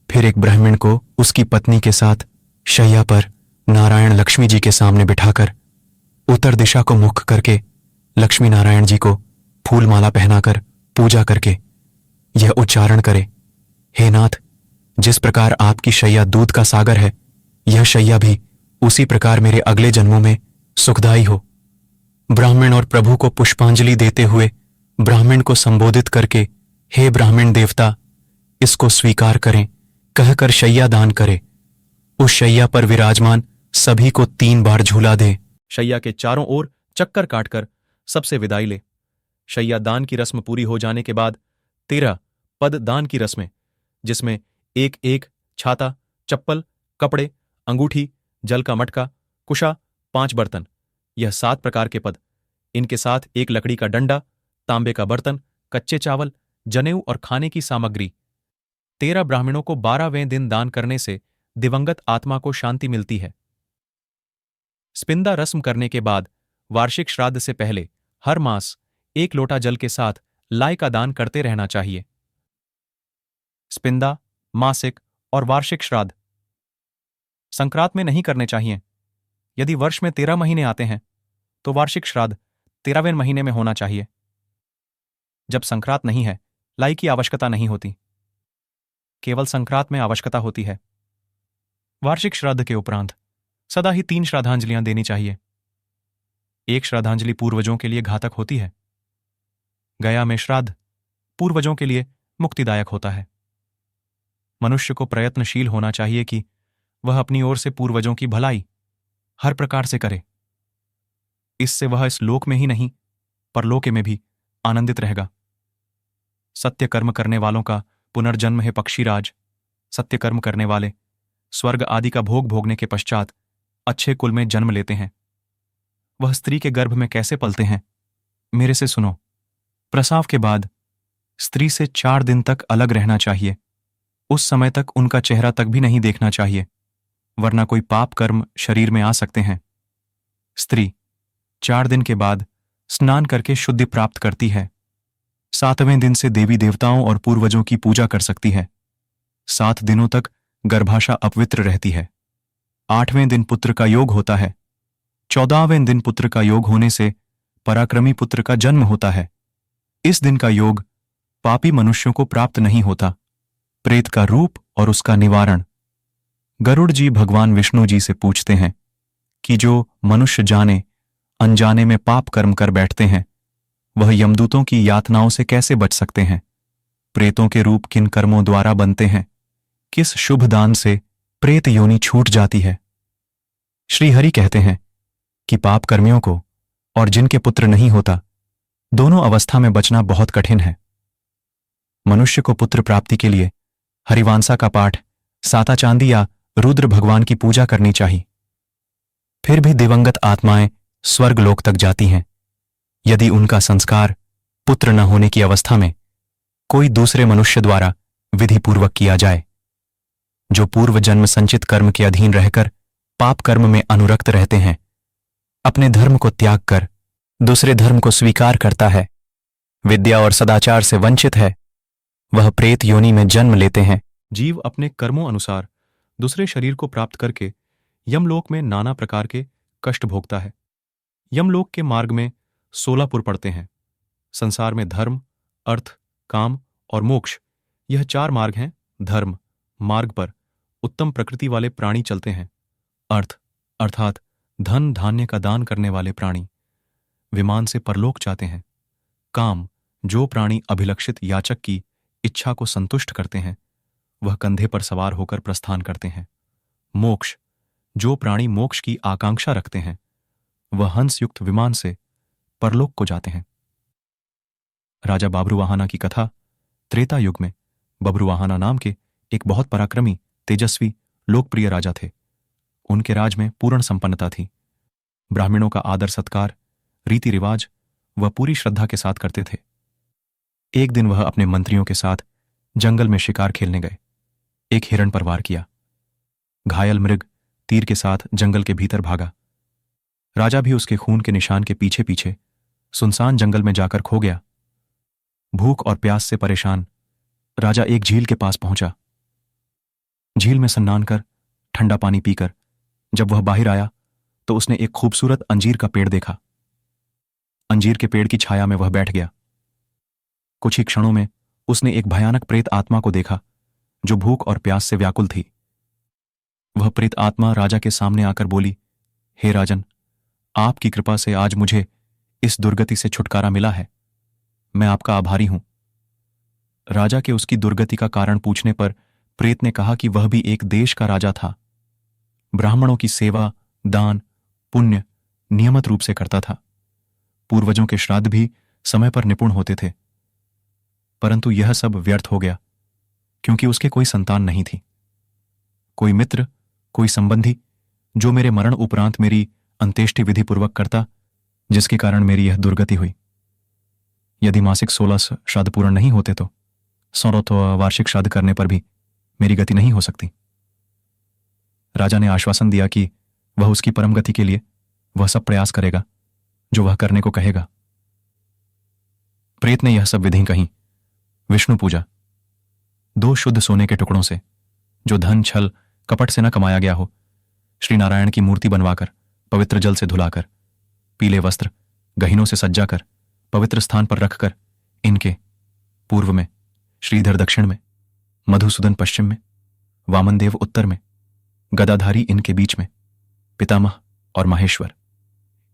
फिर एक ब्राह्मण को उसकी पत्नी के साथ शैया पर नारायण लक्ष्मी जी के सामने बिठाकर उत्तर दिशा को मुख करके लक्ष्मी नारायण जी को फूल माला पहनाकर पूजा करके यह उच्चारण करे, हे नाथ, जिस प्रकार आपकी शैया दूध का सागर है, यह शैया भी उसी प्रकार मेरे अगले जन्मों में सुखदायी हो। ब्राह्मण और प्रभु को पुष्पांजलि देते हुए ब्राह्मण को संबोधित करके, हे ब्राह्मण देवता, इसको स्वीकार करें कहकर शैया दान करे। उस शैया पर विराजमान सभी को 3 बार झूला दे। शैया के चारों ओर चक्कर काटकर सबसे विदाई ले। शैया दान की रस्म पूरी हो जाने के बाद 13 पद दान की रस्में, जिसमें एक छाता, चप्पल, कपड़े, अंगूठी, जल का मटका, कुशा, 5 बर्तन, यह 7 प्रकार के पद। इनके साथ एक लकड़ी का डंडा, तांबे का बर्तन, कच्चे चावल, जनेऊ और खाने की सामग्री। 13 ब्राह्मणों को 12वें दिन दान करने से दिवंगत आत्मा को शांति मिलती है। स्पिंदा रस्म करने के बाद वार्षिक श्राद्ध से पहले हर मास 1 लोटा जल के साथ लाई का दान करते रहना चाहिए। स्पिंदा, मासिक और वार्षिक श्राद्ध संक्रांत में नहीं करने चाहिए। यदि वर्ष में 13 महीने आते हैं तो वार्षिक श्राद्ध 13वें महीने में होना चाहिए। जब संक्रांत नहीं है, लाई की आवश्यकता नहीं होती, केवल संक्रांत में आवश्यकता होती है। वार्षिक श्राद्ध के उपरांत सदा ही 3 श्राद्धांजलियां देनी चाहिए। एक श्राद्धांजलि पूर्वजों के लिए घातक होती है। गया में श्राद्ध पूर्वजों के लिए मुक्तिदायक होता है। मनुष्य को प्रयत्नशील होना चाहिए कि वह अपनी ओर से पूर्वजों की भलाई हर प्रकार से करे। इससे वह इस लोक में ही नहीं, परलोक में भी आनंदित रहेगा। सत्य कर्म करने वालों का पुनर्जन्म है पक्षीराज। सत्य कर्म करने वाले स्वर्ग आदि का भोग भोगने के पश्चात अच्छे कुल में जन्म लेते हैं। वह स्त्री के गर्भ में कैसे पलते हैं, मेरे से सुनो। प्रसव के बाद स्त्री से 4 दिन तक अलग रहना चाहिए। उस समय तक उनका चेहरा तक भी नहीं देखना चाहिए, वरना कोई पाप कर्म शरीर में आ सकते हैं। स्त्री 4 दिन के बाद स्नान करके शुद्धि प्राप्त करती है। 7वें दिन से देवी देवताओं और पूर्वजों की पूजा कर सकती है। 7 दिनों तक गर्भाशय अपवित्र रहती है। 8वें दिन पुत्र का योग होता है। 14वें दिन पुत्र का योग होने से पराक्रमी पुत्र का जन्म होता है। इस दिन का योग पापी मनुष्यों को प्राप्त नहीं होता। प्रेत का रूप और उसका निवारण। गरुड़ जी भगवान विष्णु जी से पूछते हैं कि जो मनुष्य जाने अनजाने में पाप कर्म कर बैठते हैं, वह यमदूतों की यातनाओं से कैसे बच सकते हैं? प्रेतों के रूप किन कर्मों द्वारा बनते हैं? किस शुभ दान से प्रेत योनि छूट जाती है? श्री हरि कहते हैं कि पाप कर्मियों को और जिनके पुत्र नहीं होता, दोनों अवस्था में बचना बहुत कठिन है। मनुष्य को पुत्र प्राप्ति के लिए हरिवांसा का पाठ, साता चांदी या रुद्र भगवान की पूजा करनी चाहिए। फिर भी दिवंगत आत्माएं स्वर्ग लोक तक जाती हैं यदि उनका संस्कार पुत्र न होने की अवस्था में कोई दूसरे मनुष्य द्वारा विधिपूर्वक किया जाए। जो पूर्व जन्म संचित कर्म के अधीन रहकर पाप कर्म में अनुरक्त रहते हैं, अपने धर्म को त्याग कर दूसरे धर्म को स्वीकार करता है, विद्या और सदाचार से वंचित है, वह प्रेत योनि में जन्म लेते हैं। जीव अपने कर्मों अनुसार दूसरे शरीर को प्राप्त करके यमलोक में नाना प्रकार के कष्ट भोगता है। यमलोक के मार्ग में 16 पुर पड़ते हैं। संसार में धर्म, अर्थ, काम और मोक्ष, यह 4 मार्ग हैं। धर्म मार्ग पर उत्तम प्रकृति वाले प्राणी चलते हैं। अर्थ अर्थात धन धान्य का दान करने वाले प्राणी विमान से परलोक जाते हैं। काम, जो प्राणी अभिलक्षित याचक की इच्छा को संतुष्ट करते हैं, वह कंधे पर सवार होकर प्रस्थान करते हैं। मोक्ष, जो प्राणी मोक्ष की आकांक्षा रखते हैं, वह हंसयुक्त विमान से परलोक को जाते हैं। राजा बब्रुवाहना की कथा। त्रेता युग में बब्रुवाहना नाम के एक बहुत पराक्रमी, तेजस्वी, लोकप्रिय राजा थे। उनके राज में पूर्ण संपन्नता थी। ब्राह्मणों का आदर सत्कार, रीति रिवाज वह पूरी श्रद्धा के साथ करते थे। एक दिन वह अपने मंत्रियों के साथ जंगल में शिकार खेलने गए। एक हिरण पर वार किया। घायल मृग तीर के साथ जंगल के भीतर भागा। राजा भी उसके खून के निशान के पीछे पीछे सुनसान जंगल में जाकर खो गया। भूख और प्यास से परेशान राजा एक झील के पास पहुंचा। झील में स्नान कर, ठंडा पानी पीकर जब वह बाहर आया तो उसने एक खूबसूरत अंजीर का पेड़ देखा। अंजीर के पेड़ की छाया में वह बैठ गया। कुछ ही क्षणों में उसने एक भयानक प्रेत आत्मा को देखा जो भूख और प्यास से व्याकुल थी। वह प्रेत आत्मा राजा के सामने आकर बोली, हे राजन, आपकी कृपा से आज मुझे इस दुर्गति से छुटकारा मिला है। मैं आपका आभारी हूं। राजा के उसकी दुर्गति का कारण पूछने पर प्रेत ने कहा कि वह भी एक देश का राजा था। ब्राह्मणों की सेवा, दान, पुण्य नियमित रूप से करता था। पूर्वजों के श्राद्ध भी समय पर निपुण होते थे। परंतु यह सब व्यर्थ हो गया क्योंकि उसके कोई संतान नहीं थी। कोई मित्र, कोई संबंधी जो मेरे मरण उपरांत मेरी अंत्येष्टि विधि पूर्वक करता, जिसके कारण मेरी यह दुर्गति हुई। यदि मासिक 16 श्राद्ध पूर्ण नहीं होते तो 100 वार्षिक श्राद्ध करने पर भी मेरी गति नहीं हो सकती। राजा ने आश्वासन दिया कि वह उसकी परम गति के लिए वह सब प्रयास करेगा जो वह करने को कहेगा। प्रेत ने यह सब विधि कहीं। विष्णु पूजा। 2 शुद्ध सोने के टुकड़ों से, जो धन छल कपट से न कमाया गया हो, श्री नारायण की मूर्ति बनवाकर, पवित्र जल से धुलाकर, पीले वस्त्र गहीनों से सज्जा कर, पवित्र स्थान पर रखकर, इनके पूर्व में श्रीधर दक्षिण में, मधुसूदन पश्चिम में, वामनदेव उत्तर में, गदाधारी इनके बीच में, पितामह और माहेश्वर,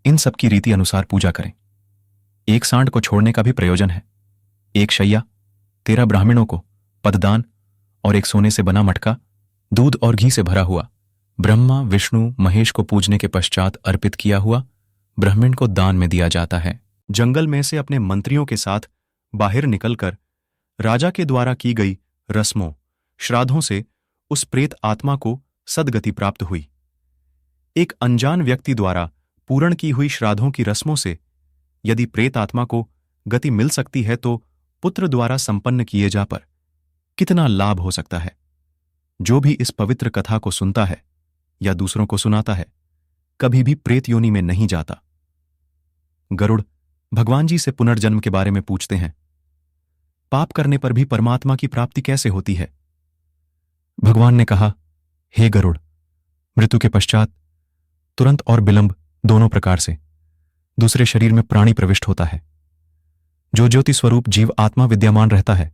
इन सब की रीति अनुसार पूजा करें। एक सांड को छोड़ने का भी प्रयोजन है। एक शैया, 13 ब्राह्मणों को पददान और एक सोने से बना मटका दूध और घी से भरा हुआ ब्रह्मा विष्णु महेश को पूजने के पश्चात अर्पित किया हुआ ब्राह्मण को दान में दिया जाता है। जंगल में से अपने मंत्रियों के साथ बाहर निकलकर राजा के द्वारा की गई रस्मों श्राद्धों से उस प्रेत आत्मा को सद्गति प्राप्त हुई। एक अनजान व्यक्ति द्वारा पूर्ण की हुई श्राद्धों की रस्मों से यदि प्रेत आत्मा को गति मिल सकती है तो पुत्र द्वारा संपन्न किए जा पर कितना लाभ हो सकता है। जो भी इस पवित्र कथा को सुनता है या दूसरों को सुनाता है, कभी भी प्रेत योनि में नहीं जाता। गरुड़ भगवान जी से पुनर्जन्म के बारे में पूछते हैं। पाप करने पर भी परमात्मा की प्राप्ति कैसे होती है? भगवान ने कहा, हे गरुड़, मृत्यु के पश्चात तुरंत और विलंब दोनों प्रकार से दूसरे शरीर में प्राणी प्रविष्ट होता है। जो ज्योति स्वरूप जीव आत्मा विद्यमान रहता है,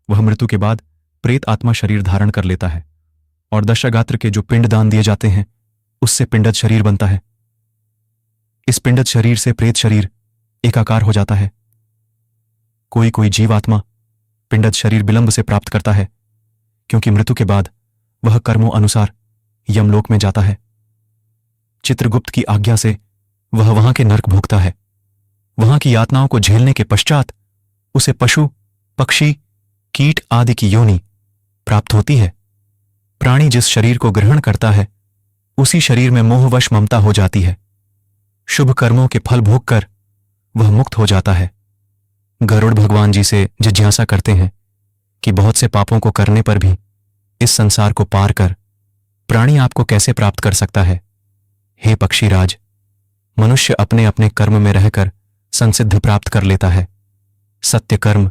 वह मृत्यु के बाद प्रेत आत्मा शरीर धारण कर लेता है और दशागात्र के जो पिंड दान दिए जाते हैं, उससे पिंडज शरीर बनता है। इस पिंडज शरीर से प्रेत शरीर एकाकार हो जाता है। कोई कोई जीवात्मा पिंडज शरीर विलंब से प्राप्त करता है, क्योंकि मृत्यु के बाद वह कर्मों अनुसार यमलोक में जाता है। चित्रगुप्त की आज्ञा से वह वहां के नरक भोगता है। वहां की यातनाओं को झेलने के पश्चात उसे पशु, पक्षी, कीट आदि की योनि प्राप्त होती है। प्राणी जिस शरीर को ग्रहण करता है, उसी शरीर में मोहवश ममता हो जाती है। शुभ कर्मों के फल भोगकर वह मुक्त हो जाता है। गरुड़ भगवान जी से जिज्ञासा करते हैं कि बहुत से पापों को करने पर भी इस संसार को पार कर प्राणी आपको कैसे प्राप्त कर सकता है? हे पक्षीराज, मनुष्य अपने अपने कर्म में रहकर संसिद्ध प्राप्त कर लेता है। सत्य कर्म,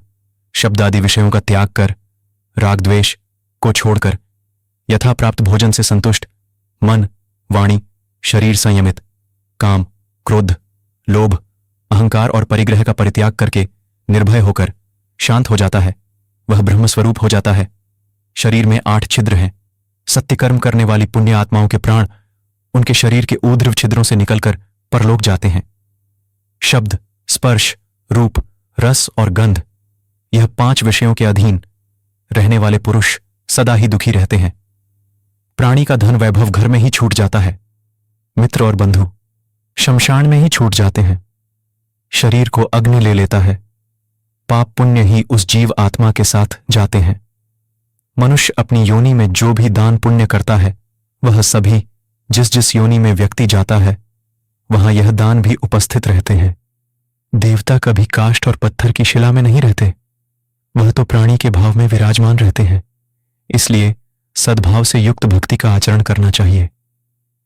शब्दादि विषयों का त्याग कर, राग द्वेष को छोड़कर यथा प्राप्त भोजन से संतुष्ट, मन, वाणी, शरीर संयमित, काम, क्रोध, लोभ, अहंकार और परिग्रह का परित्याग करके निर्भय होकर शांत हो जाता है। वह ब्रह्मस्वरूप हो जाता है। शरीर में 8 छिद्र हैं। सत्य कर्म करने वाली पुण्य आत्माओं के प्राण उनके शरीर के ऊर्ध्व छिद्रों से निकलकर परलोक जाते हैं। शब्द, स्पर्श, रूप, रस और गंध, यह 5 विषयों के अधीन रहने वाले पुरुष सदा ही दुखी रहते हैं। प्राणी का धन वैभव घर में ही छूट जाता है। मित्र और बंधु शमशान में ही छूट जाते हैं। शरीर को अग्नि ले लेता है। पाप पुण्य ही उस जीव आत्मा के साथ जाते हैं। मनुष्य अपनी योनि में जो भी दान पुण्य करता है, वह सभी जिस जिस योनि में व्यक्ति जाता है, वहां यह दान भी उपस्थित रहते हैं। देवता कभी काष्ठ और पत्थर की शिला में नहीं रहते, वह तो प्राणी के भाव में विराजमान रहते हैं। इसलिए सद्भाव से युक्त भक्ति का आचरण करना चाहिए।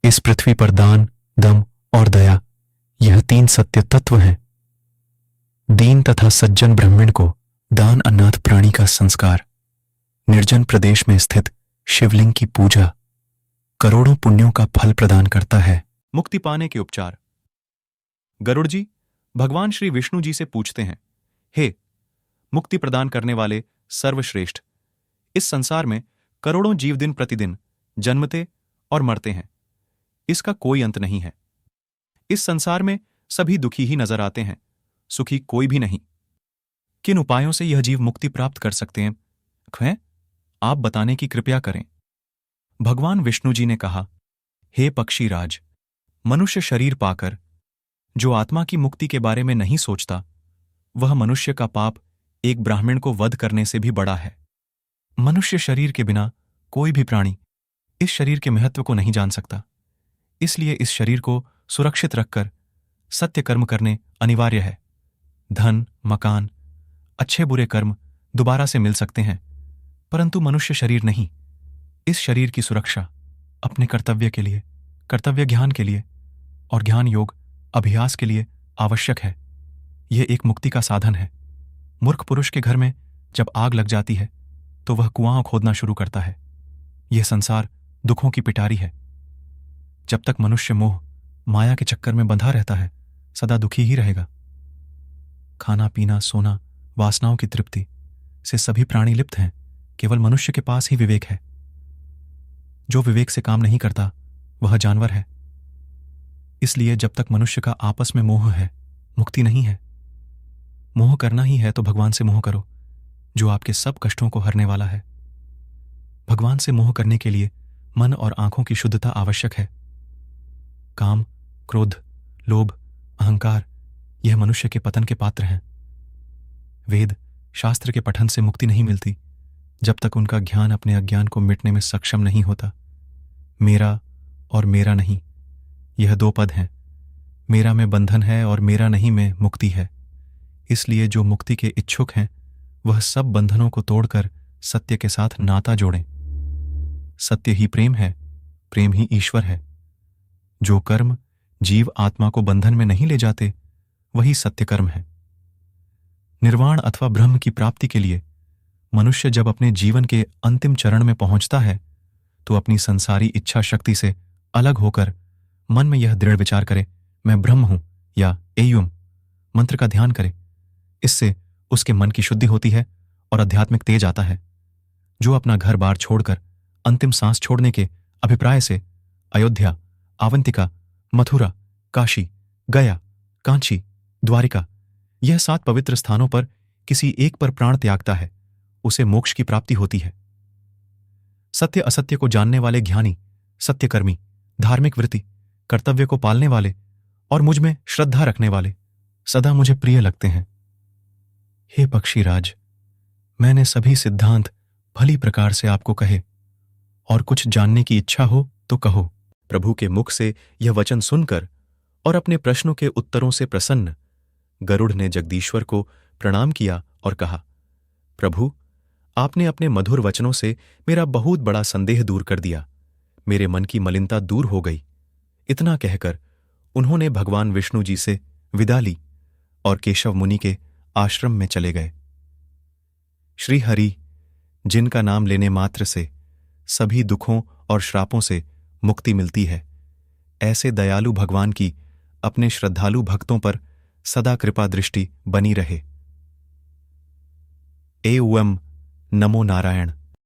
इस पृथ्वी पर दान, दम और दया, यह 3 सत्य तत्व हैं। दीन तथा सज्जन ब्राह्मण को दान, अनाथ प्राणी का संस्कार, निर्जन प्रदेश में स्थित शिवलिंग की पूजा करोड़ों पुण्यों का फल प्रदान करता है। मुक्ति पाने के उपचार। गरुड़ जी भगवान श्री विष्णु जी से पूछते हैं, हे मुक्ति प्रदान करने वाले सर्वश्रेष्ठ, इस संसार में करोड़ों जीव दिन प्रतिदिन जन्मते और मरते हैं। इसका कोई अंत नहीं है। इस संसार में सभी दुखी ही नजर आते हैं, सुखी कोई भी नहीं। किन उपायों से यह जीव मुक्ति प्राप्त कर सकते हैं? आप बताने की कृपया करें। भगवान विष्णु जी ने कहा, हे पक्षीराज, मनुष्य शरीर पाकर जो आत्मा की मुक्ति के बारे में नहीं सोचता, वह मनुष्य का पाप एक ब्राह्मण को वध करने से भी बड़ा है। मनुष्य शरीर के बिना कोई भी प्राणी इस शरीर के महत्व को नहीं जान सकता। इसलिए इस शरीर को सुरक्षित रखकर सत्य कर्म करने अनिवार्य है। धन, मकान, अच्छे बुरे कर्म दोबारा से मिल सकते हैं, परंतु मनुष्य शरीर नहीं। इस शरीर की सुरक्षा अपने कर्तव्य के लिए, कर्तव्य ज्ञान के लिए और ज्ञान योग अभ्यास के लिए आवश्यक है। यह एक मुक्ति का साधन है। मूर्ख पुरुष के घर में जब आग लग जाती है तो वह कुआं खोदना शुरू करता है। यह संसार दुखों की पिटारी है। जब तक मनुष्य मोह माया के चक्कर में बंधा रहता है, सदा दुखी ही रहेगा। खाना पीना सोना वासनाओं की तृप्ति से सभी प्राणी लिप्त हैं, केवल मनुष्य के पास ही विवेक है। जो विवेक से काम नहीं करता वह जानवर है। इसलिए जब तक मनुष्य का आपस में मोह है, मुक्ति नहीं है। मोह करना ही है तो भगवान से मोह करो, जो आपके सब कष्टों को हरने वाला है। भगवान से मोह करने के लिए मन और आंखों की शुद्धता आवश्यक है। काम, क्रोध, लोभ, अहंकार यह मनुष्य के पतन के पात्र हैं। वेद शास्त्र के पठन से मुक्ति नहीं मिलती जब तक उनका ज्ञान अपने अज्ञान को मिटने में सक्षम नहीं होता। मेरा और मेरा नहीं, यह दो पद हैं। मेरा में बंधन है और मेरा नहीं में मुक्ति है। इसलिए जो मुक्ति के इच्छुक हैं वह सब बंधनों को तोड़कर सत्य के साथ नाता जोड़ें। सत्य ही प्रेम है, प्रेम ही ईश्वर है। जो कर्म जीव आत्मा को बंधन में नहीं ले जाते वही सत्य कर्म है। निर्वाण अथवा ब्रह्म की प्राप्ति के लिए मनुष्य जब अपने जीवन के अंतिम चरण में पहुंचता है तो अपनी संसारी इच्छा शक्ति से अलग होकर मन में यह दृढ़ विचार करे, मैं ब्रह्म हूं या एयुम मंत्र का ध्यान करे। इससे उसके मन की शुद्धि होती है और आध्यात्मिक तेज आता है। जो अपना घर बार छोड़कर अंतिम सांस छोड़ने के अभिप्राय से अयोध्या, आवंतिका, मथुरा, काशी, गया, कांची, द्वारिका यह 7 पवित्र स्थानों पर किसी एक पर प्राण त्यागता है, उसे मोक्ष की प्राप्ति होती है। सत्य असत्य को जानने वाले ज्ञानी, सत्यकर्मी, धार्मिक वृत्ति, कर्तव्य को पालने वाले और मुझ में श्रद्धा रखने वाले सदा मुझे प्रिय लगते हैं। हे पक्षीराज, मैंने सभी सिद्धांत भली प्रकार से आपको कहे, और कुछ जानने की इच्छा हो तो कहो। प्रभु के मुख से यह वचन सुनकर और अपने प्रश्नों के उत्तरों से प्रसन्न गरुड़ ने जगदीश्वर को प्रणाम किया और कहा, प्रभु, आपने अपने मधुर वचनों से मेरा बहुत बड़ा संदेह दूर कर दिया। मेरे मन की मलिनता दूर हो गई। इतना कहकर उन्होंने भगवान विष्णु जी से विदा ली और केशव मुनि के आश्रम में चले गए। श्री हरि, जिनका नाम लेने मात्र से सभी दुखों और श्रापों से मुक्ति मिलती है, ऐसे दयालु भगवान की अपने श्रद्धालु भक्तों पर सदा कृपा दृष्टि बनी रहे। एवं नमो नारायण।